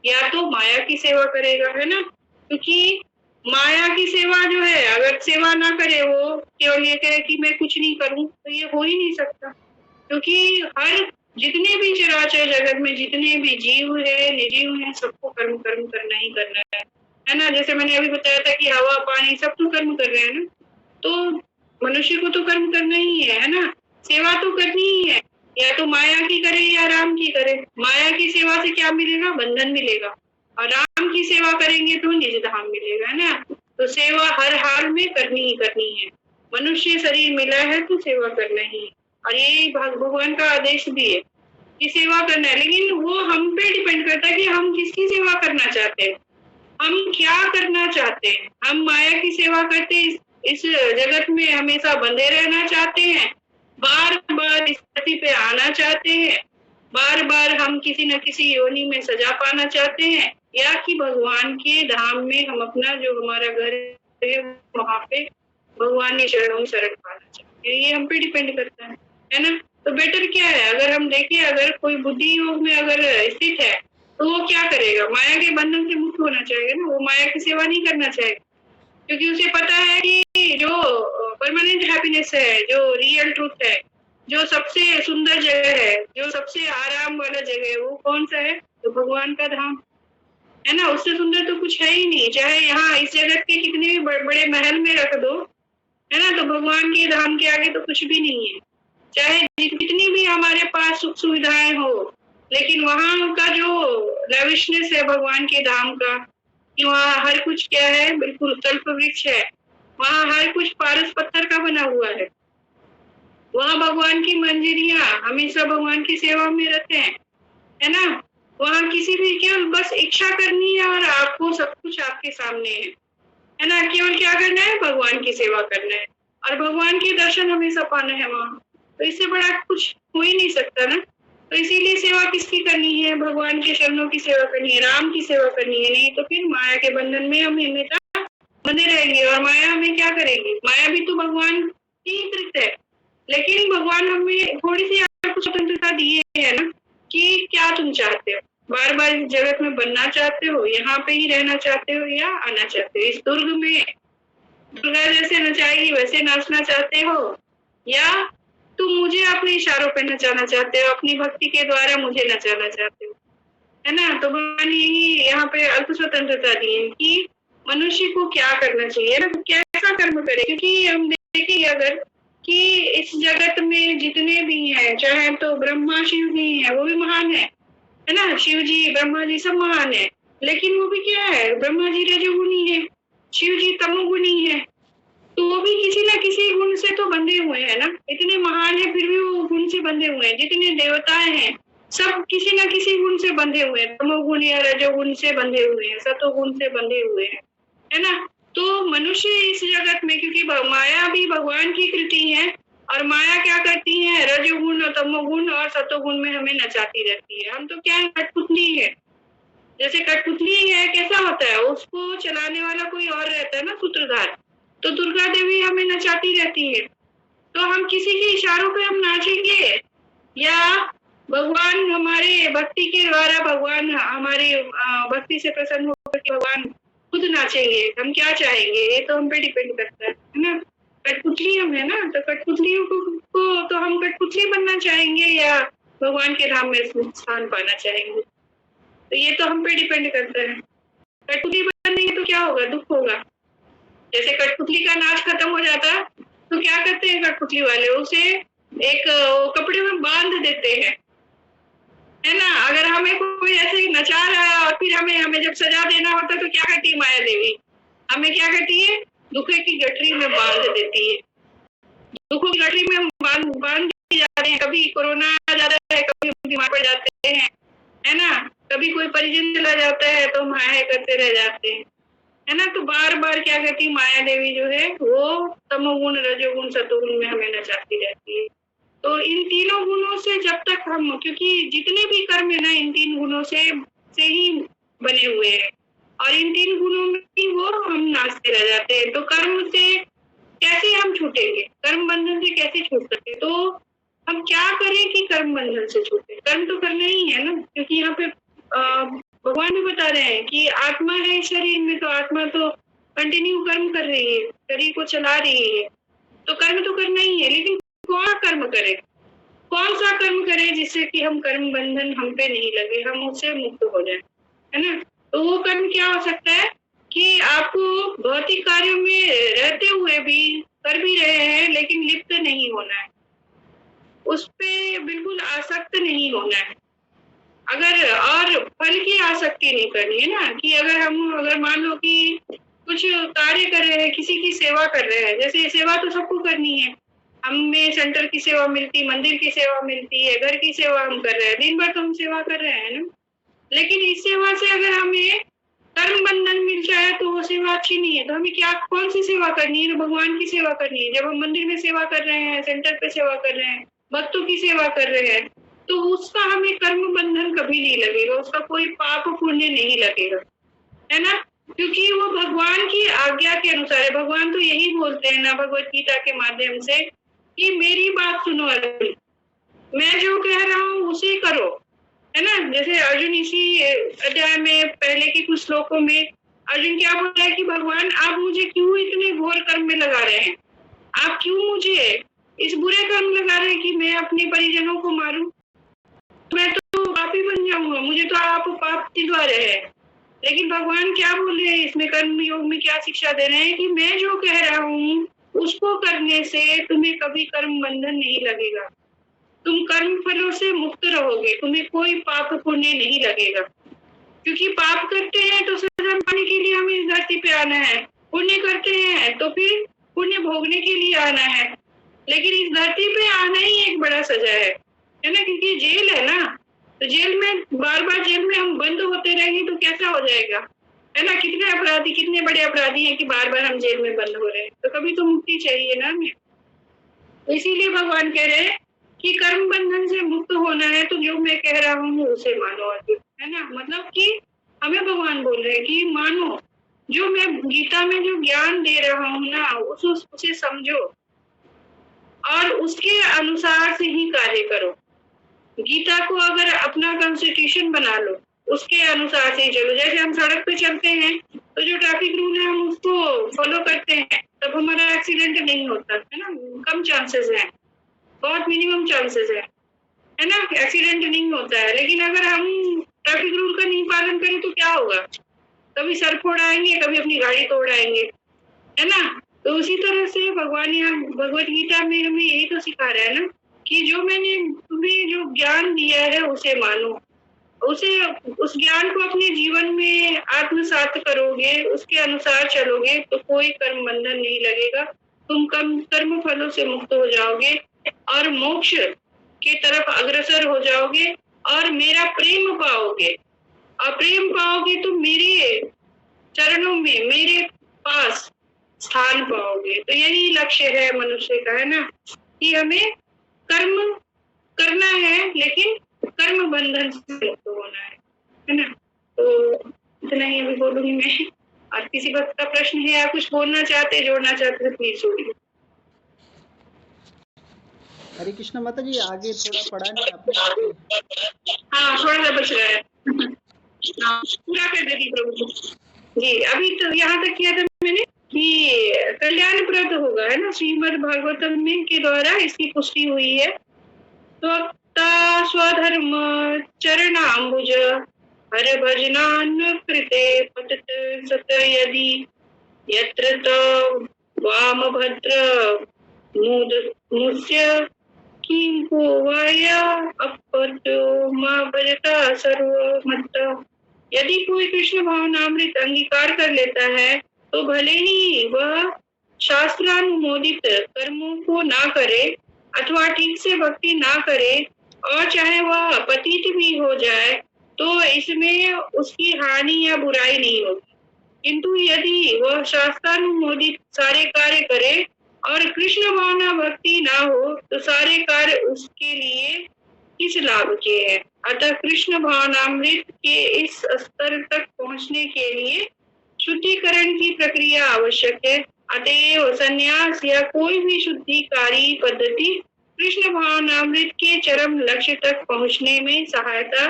या तो माया की सेवा करेगा, है ना। क्योंकि माया की सेवा जो है, अगर सेवा ना करे, वो केवल ये कहे कि मैं कुछ नहीं करूं, तो ये हो ही नहीं सकता। क्योंकि हर जितने भी चराचर जगत में जितने भी जीव है, निर्जीव है, सबको कर्म करना ही करना है ना। जैसे मैंने अभी बताया था कि हवा पानी सब तो कर्म कर रहे हैं ना, तो मनुष्य को तो कर्म करना ही है ना। सेवा तो करनी ही है, या तो माया की करे या राम की करे। माया की सेवा से क्या मिलेगा, बंधन मिलेगा, और राम की सेवा करेंगे तो निज धाम मिलेगा, है ना। तो सेवा हर हाल में करनी ही करनी है। मनुष्य शरीर मिला है तो सेवा करना ही, और ये भगवान का आदेश भी है कि सेवा करना है। लेकिन वो हम पे डिपेंड करता है कि हम किसकी सेवा करना चाहते हैं, हम क्या करना चाहते हैं। हम माया की सेवा करते इस जगत में हमेशा बंधे रहना चाहते हैं, बार बार इस धरती पे आना चाहते हैं, बार बार हम किसी न किसी योनि में सजा पाना चाहते हैं, या कि भगवान के धाम में हम अपना जो हमारा घर है वहां पे भगवान के चरणों में शरण पाना चाहते हैं। ये हम पे डिपेंड करता है ना। तो बेटर क्या है, अगर हम देखें, अगर कोई बुद्धि योग में अगर स्थित है तो वो क्या करेगा, माया के बंधन से मुक्त होना चाहेगा ना। वो माया की सेवा नहीं करना चाहेगा, क्योंकि उसे पता है कि जो परमानेंट हैप्पीनेस है, जो रियल ट्रूथ है, जो सबसे सुंदर जगह है, जो सबसे आराम वाला जगह है, वो कौन सा है, तो भगवान का धाम है ना। उससे सुंदर तो कुछ है ही नहीं। चाहे यहाँ इस जगत के कितने भी बड़े महल में रख दो, है ना। तो भगवान के धाम के आगे तो कुछ भी नहीं है, चाहे जितनी भी हमारे पास सुख सुविधाएं हो, लेकिन वहां का जो लविशनेस है भगवान के धाम का, कि वहाँ हर कुछ क्या है, बिल्कुल कल्प वृक्ष है, वहाँ हर कुछ पारस पत्थर का बना हुआ है, वहाँ भगवान की मंजरियां हमेशा भगवान की सेवा में रहते हैं, है ना। वहाँ किसी भी केवल बस इच्छा करनी है और आपको सब कुछ आपके सामने है ना। केवल क्या करना है, भगवान की सेवा करना है और भगवान के दर्शन हमेशा पाना है वहाँ। तो इससे बड़ा कुछ हो ही नहीं सकता ना। तो इसीलिए सेवा किसकी करनी है, भगवान के चरणों की सेवा करनी है, राम की सेवा करनी है, नहीं तो फिर माया के बंधन में हम हमेशा बंधे रहेंगे। और माया हमें क्या करेगी, माया भी तो भगवान की कृत है, लेकिन भगवान हमें थोड़ी सी आपको स्वतंत्रता दिए है ना, कि क्या तुम चाहते हो, बार बार इस जगत में बनना चाहते हो, यहाँ पे ही रहना चाहते हो या आना चाहते हो, इस दुर्ग में दुर्गा जैसे नचाएगी वैसे नाचना चाहते हो, या तुम मुझे अपने इशारों पे नचाना चाहते हो, अपनी भक्ति के द्वारा मुझे नचाना चाहते हो, है ना। तो भगवान यही यहाँ पे अल्प स्वतंत्रता दी है कि मनुष्य को क्या करना चाहिए ना, कैसा कर्म करे। क्योंकि हम देखेंगे अगर कि इस जगत में जितने भी हैं, चाहे तो ब्रह्मा शिव भी है, वो भी महान है ना, शिव जी ब्रह्मा जी सब महान है, लेकिन वो भी क्या है, ब्रह्मा जी रजोगुणी है, शिव जी तमोगुणी है, तो वो भी किसी ना किसी गुण से तो बंधे हुए हैं ना। इतने महान है फिर भी वो गुण से बंधे हुए हैं, जितने देवताएं हैं सब किसी ना किसी गुण से बंधे हुए हैं, तमोगुण या रजोगुण से बंधे हुए हैं, सतोगुण से बंधे हुए हैं, है ना। तो मनुष्य इस जगत में, क्योंकि माया भी भगवान की कृति है, और माया क्या करती है, रजोगुण और तमोगुण और सतोगुण में हमें नचाती रहती है। हम तो क्या है, कठपुतली है, जैसे कठपुतली है, कैसा होता है, उसको चलाने वाला कोई और रहता है ना, सूत्रधार। तो दुर्गा देवी हमें नचाती रहती है, तो हम किसी के इशारों पे हम नाचेंगे, या भगवान हमारे भक्ति के द्वारा, भगवान हमारी भक्ति से प्रसन्न होकर के भगवान खुद नाचेंगे, हम क्या चाहेंगे, ये तो हम पे डिपेंड करता है ना। कठपुतली हम है ना, तो कठपुतलियों को तो हम कठपुतली बनना चाहेंगे या भगवान के धाम में स्थान पाना चाहेंगे, तो ये तो हम पे डिपेंड करता है। कठपुतली बनेंगे तो क्या होगा, दुख होगा। जैसे कठपुतली का नाच खत्म हो जाता तो क्या करते हैं कठपुतली वाले, उसे एक कपड़े में बांध देते हैं, है ना। अगर हमें कोई ऐसे नचा रहा है और फिर हमें जब सजा देना होता है तो क्या करती है माया देवी, हमें क्या करती है, दुखे की गठरी में बांध देती है। दुखों की गठरी में बांध जाते हैं, कभी कोरोना आ जाता है, कभी बीमार पड़ जाते हैं, है ना, कभी कोई परिजन चला जाता है तो माया करते रह जाते हैं, है ना। तो बार बार क्या करती माया देवी जो है, वो तमोगुण रजोगुण सतोगुण में हमें नचाती रहती है। तो इन तीनों गुणों से जब तक हम, क्योंकि जितने भी कर्म है ना, इन तीन गुणों से ही बने हुए हैं, और इन तीन गुणों में ही वो हम नाचते रह जाते हैं। तो कर्म से कैसे हम छूटेंगे, कर्म बंधन से कैसे छूट सकते, तो हम क्या करें कि कर्म बंधन से छूटे। कर्म तो करना ही है ना, क्योंकि यहाँ पे भगवान भी बता रहे हैं कि आत्मा है शरीर में, तो आत्मा तो कंटिन्यू कर्म कर रही है, शरीर को चला रही है, तो कर्म तो करना ही है। लेकिन कौन कर्म करे, कौन सा कर्म करे जिससे कि हम कर्म बंधन हम पे नहीं लगे, हम उससे मुक्त हो जाए, है ना। तो वो कर्म क्या हो सकता है कि आपको भौतिक कार्यों में रहते हुए भी कर भी रहे हैं, लेकिन लिप्त नहीं होना है, उस पे बिल्कुल आसक्त नहीं होना है। अगर और फल की आसक्ति नहीं करनी है ना, कि अगर मान लो कि कुछ कार्य कर रहे हैं, किसी की सेवा कर रहे हैं, जैसे सेवा तो सबको करनी है, हमें सेंटर की सेवा मिलती, मंदिर की सेवा मिलती है, घर की सेवा हम कर रहे हैं, दिन भर तो हम सेवा कर रहे हैं ना। लेकिन इस सेवा से अगर हमें कर्म बंधन मिल जाए तो वो सेवा अच्छी नहीं है। तो हमें क्या, कौन सी सेवा करनी है, भगवान की सेवा करनी है। जब हम मंदिर में सेवा कर रहे हैं, सेंटर पे सेवा कर रहे हैं, भक्तों की सेवा कर रहे हैं, तो उसका हमें कर्म बंधन कभी नहीं लगेगा, उसका कोई पाप पुण्य नहीं लगेगा, है ना, क्योंकि वो भगवान की आज्ञा के अनुसार है। भगवान तो यही बोलते हैं ना भगवत गीता के माध्यम से कि मेरी बात सुनो अर्जुन, मैं जो कह रहा हूँ उसे करो, है ना। जैसे अर्जुन इसी अध्याय में पहले के कुछ श्लोकों में अर्जुन क्या बोल रहा है कि भगवान आप मुझे क्यों इतने घोर कर्म में लगा रहे हैं, आप क्यों मुझे इस बुरे कर्म लगा रहे हैं कि मैं अपने परिजनों को मारूं, मैं तो पापी बन जाऊंगा, मुझे तो आप पाप दिलवा रहे हैं। लेकिन भगवान क्या बोल रहे हैं इसमें, कर्म योग में क्या शिक्षा दे रहे हैं कि मैं जो कह रहा हूँ उसको करने से तुम्हें कभी कर्म बंधन नहीं लगेगा। तुम कर्म फलों से मुक्त रहोगे, तुम्हें कोई पाप पुण्य नहीं लगेगा। क्योंकि पाप करते हैं तो सजा पाने के लिए हमें इस धरती पे आना है, पुण्य करते हैं तो फिर पुण्य भोगने के लिए आना है। लेकिन इस धरती पे आना ही एक बड़ा सजा है ना, क्योंकि जेल है ना, तो जेल में बार बार जेल में हम बंद होते रहेंगे तो कैसा हो जाएगा, है ना। कितने अपराधी, कितने बड़े अपराधी हैं कि बार बार हम जेल में बंद हो रहे हैं। तो कभी तो मुक्ति चाहिए ना हमें। तो इसीलिए भगवान कह रहे हैं कि कर्म बंधन से मुक्त होना है तो जो मैं कह रहा हूँ उसे मानो, है ना। मतलब कि हमें भगवान बोल रहे हैं कि मानो, जो मैं गीता में जो ज्ञान दे रहा हूँ ना, उसे समझो और उसके अनुसार से ही कार्य करो। गीता को अगर अपना कॉन्स्टिट्यूशन बना लो, उसके अनुसार से ही चलो। जैसे हम सड़क पे चलते हैं तो जो ट्रैफिक रूल है हम उसको फॉलो करते हैं, तब हमारा एक्सीडेंट नहीं होता, है ना। कम चांसेस है, बहुत मिनिमम चांसेस है ना, एक्सीडेंट नहीं होता है। लेकिन अगर हम ट्रैफिक रूल का नहीं पालन करें तो क्या होगा, कभी सर फोड़ आएंगे, कभी अपनी गाड़ी तोड़ आएंगे, है ना। तो उसी तरह से भगवान यहाँ भगवत गीता में हमें यही तो सिखा रहा है ना कि जो मैंने तुम्हें जो ज्ञान दिया है उसे मानो, उसे उस ज्ञान को अपने जीवन में आत्मसात करोगे, उसके अनुसार चलोगे तो कोई कर्म बंधन नहीं लगेगा। तुम कर्म फलों से मुक्त हो जाओगे और मोक्ष के तरफ अग्रसर हो जाओगे और मेरा प्रेम पाओगे। और प्रेम पाओगे तो मेरे चरणों में, मेरे पास स्थान पाओगे। तो यही लक्ष्य है मनुष्य का, है ना, कि हमें कर्म करना है लेकिन कर्म बंधन से मुक्त होना है ना। तो इतना ही अभी बोलूंगी मैं। और किसी भक्त का प्रश्न है या कुछ बोलना चाहते, जोड़ना चाहते तो प्लीज बोलिए। हरे कृष्ण माता जी, आगे थोड़ा पढ़ा नहीं आपने? हाँ, थोड़ा सा बच रहा है। हाँ, पूरा कर देगी प्रभु जी। अभी तो यहाँ तक किया था मैंने कि कल्याणप्रद होगा, है ना। श्रीमद् भागवतम में के द्वारा इसकी पुष्टि हुई है। तो स्वधर्म चरणाम्बुज हर भजनान कृते पतत सत यदि यत्र तो वामभद्र मुद मुस्य किंको वाया अपतो मा भजता सर्वमत्त। यदि कोई कृष्ण भावनामृत अंगीकार कर लेता है तो भले ही वह शास्त्रानुमोदित कर्मों को ना करे अथवा ठीक से भक्ति ना करे, और चाहे वह पतित भी हो जाए तो इसमें उसकी हानि या बुराई नहीं होगी। किंतु यदि वह शास्त्रानुमोदित सारे कार्य करे और कृष्ण भावना भक्ति ना हो तो सारे कार्य उसके लिए किस लाभ के हैं। अतः कृष्ण भावनामृत के इस स्तर तक पहुंचने के लिए शुद्धिकरण की प्रक्रिया आवश्यक है। अतएव संन्यास या कोई भी शुद्धिकारी पद्धति कृष्ण भावनामृत के चरम लक्ष्य तक पहुंचने में सहायता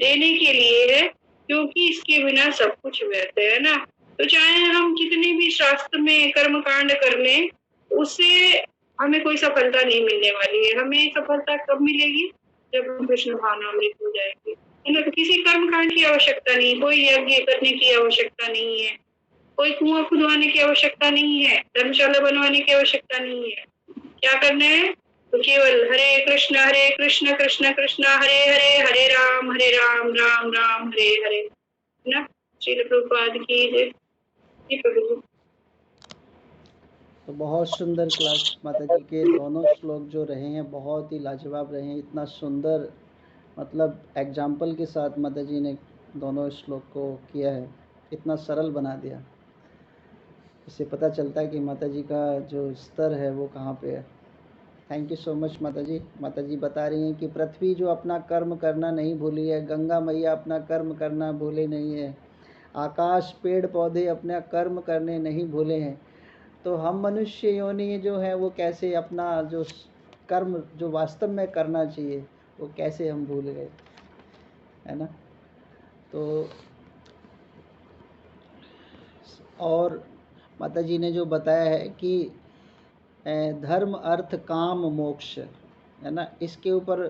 देने के लिए है, क्योंकि इसके बिना सब कुछ व्यर्थ है ना। तो चाहे हम कितनी भी शास्त्र में कर्म कांड कर लें, उससे हमें कोई सफलता नहीं मिलने वाली है। हमें सफलता कब मिलेगी, जब हम कृष्ण भावनामृत हो जाएंगे। तो किसी कर्म कांड की आवश्यकता नहीं, कोई यज्ञ करने की आवश्यकता नहीं है, कोई कुआं खुदवाने की आवश्यकता नहीं है, धर्मशाला बनवाने की आवश्यकता नहीं है। क्या करना है, तो केवल हरे कृष्ण कृष्ण कृष्ण हरे हरे, हरे राम राम राम हरे हरे ना। श्रील प्रभुपाद की जय। प्रभु तो बहुत सुंदर क्लास माता जी के दोनों श्लोक जो रहे हैं बहुत ही लाजवाब रहे हैं। इतना सुंदर मतलब एग्जाम्पल के साथ माता जी ने दोनों श्लोक को किया है, इतना सरल बना दिया। इससे पता चलता है कि माता जी का जो स्तर है वो कहाँ पे है। थैंक यू सो मच माता जी। माता जी बता रही हैं कि पृथ्वी जो अपना कर्म करना नहीं भूली है, गंगा मैया अपना कर्म करना भूले नहीं है, आकाश पेड़ पौधे अपना कर्म करने नहीं भूले हैं, तो हम मनुष्य योनि जो है वो कैसे अपना जो कर्म जो वास्तव में करना चाहिए वो कैसे हम भूल गए, है ना। तो और माता जी ने जो बताया है कि धर्म अर्थ काम मोक्ष, है ना, इसके ऊपर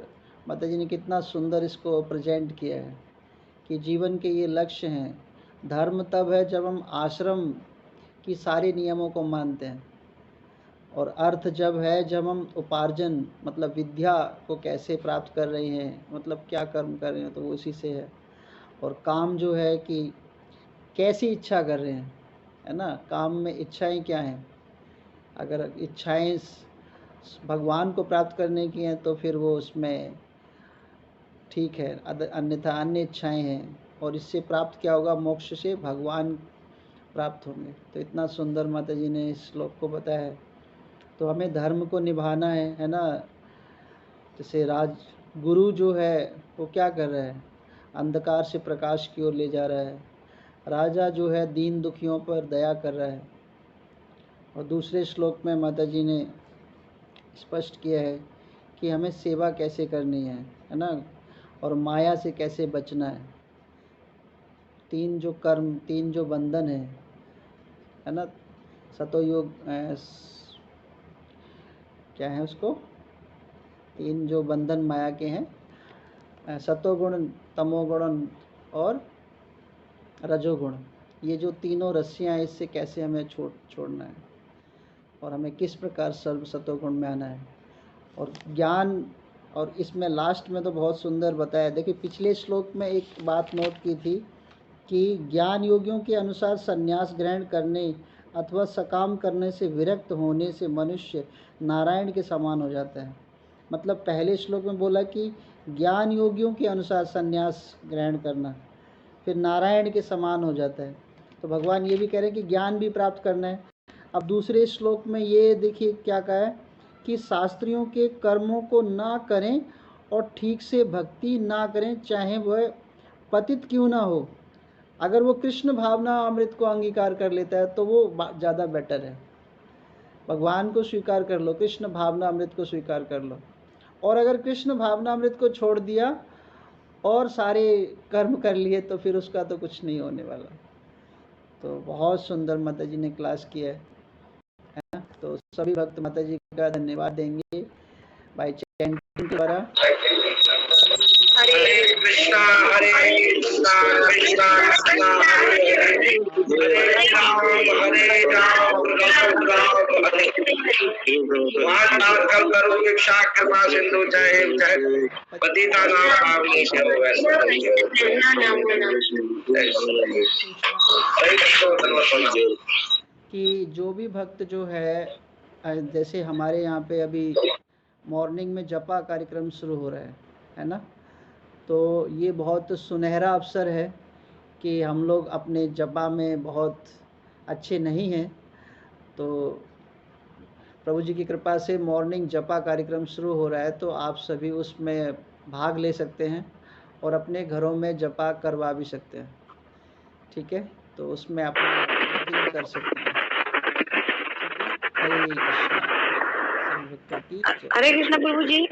माता जी ने कितना सुंदर इसको प्रेजेंट किया है कि जीवन के ये लक्ष्य हैं। धर्म तब है जब हम आश्रम की सारे नियमों को मानते हैं, और अर्थ जब है, जब हम उपार्जन मतलब विद्या को कैसे प्राप्त कर रहे हैं, मतलब क्या कर्म कर रहे हैं, तो वो उसी से है। और काम जो है कि कैसी इच्छा कर रहे हैं, है ना। काम में इच्छाएं क्या हैं, अगर इच्छाएं भगवान को प्राप्त करने की हैं तो फिर वो उसमें ठीक है, अन्यथा अन्य इच्छाएं हैं, और इससे प्राप्त क्या होगा, मोक्ष से भगवान प्राप्त होंगे। तो इतना सुंदर माता जी ने इस श्लोक को बताया है। तो हमें धर्म को निभाना है ना। जैसे गुरु जो है वो क्या कर रहा है, अंधकार से प्रकाश की ओर ले जा रहा है। राजा जो है दीन दुखियों पर दया कर रहा है। और दूसरे श्लोक में माता जी ने स्पष्ट किया है कि हमें सेवा कैसे करनी है ना, और माया से कैसे बचना है। तीन जो कर्म, तीन जो बंधन है ना, सतोयोग क्या है उसको, तीन जो बंधन माया के हैं, सतोगुण, तमोगुण और रजोगुण, ये जो तीनों रस्सियाँ, इससे कैसे हमें छोड़ना है, और हमें किस प्रकार सर्व सतोगुण में आना है। और ज्ञान, और इसमें लास्ट में तो बहुत सुंदर बताया। देखिए पिछले श्लोक में एक बात नोट की थी कि ज्ञान योगियों के अनुसार संन्यास ग्रहण करने अथवा सकाम करने से विरक्त होने से मनुष्य नारायण के समान हो जाता है। मतलब पहले श्लोक में बोला कि ज्ञान योगियों के अनुसार संन्यास ग्रहण करना, फिर नारायण के समान हो जाता है। तो भगवान ये भी कह रहे हैं कि ज्ञान भी प्राप्त करना है। अब दूसरे श्लोक में ये देखिए क्या कहा है कि शास्त्रियों के कर्मों को ना करें और ठीक से भक्ति ना करें, चाहे वह पतित क्यों ना हो। अगर वो कृष्ण भावना अमृत को अंगीकार कर लेता है तो वो ज़्यादा बेटर है। भगवान को स्वीकार कर लो, कृष्ण भावना अमृत को स्वीकार कर लो। और अगर कृष्ण भावना अमृत को छोड़ दिया और सारे कर्म कर लिए तो फिर उसका तो कुछ नहीं होने वाला। तो बहुत सुंदर माता जी ने क्लास किया है ना। तो सभी भक्त माता जी का धन्यवाद देंगे बाय चैंटिंग के द्वारा। हरे कृष्णा कृष्णा कृष्णा कृष्णा हरे राम हरे राम राम राम हरे करो भिक्षा कृपा सिंधु जय जय पतिता नाम पावनी कि जो भी भक्त जो है, जैसे हमारे यहाँ पे अभी मॉर्निंग में जपा कार्यक्रम शुरू हो रहा है ना। तो ये बहुत सुनहरा अवसर है कि हम लोग अपने जपा में बहुत अच्छे नहीं हैं, तो प्रभु जी की कृपा से मॉर्निंग जपा कार्यक्रम शुरू हो रहा है। तो आप सभी उसमें भाग ले सकते हैं और अपने घरों में जपा करवा भी सकते हैं, ठीक है। तो उसमें आप कर सकते हैं। हरे कृष्णा, हरे कृष्णा प्रभु जी।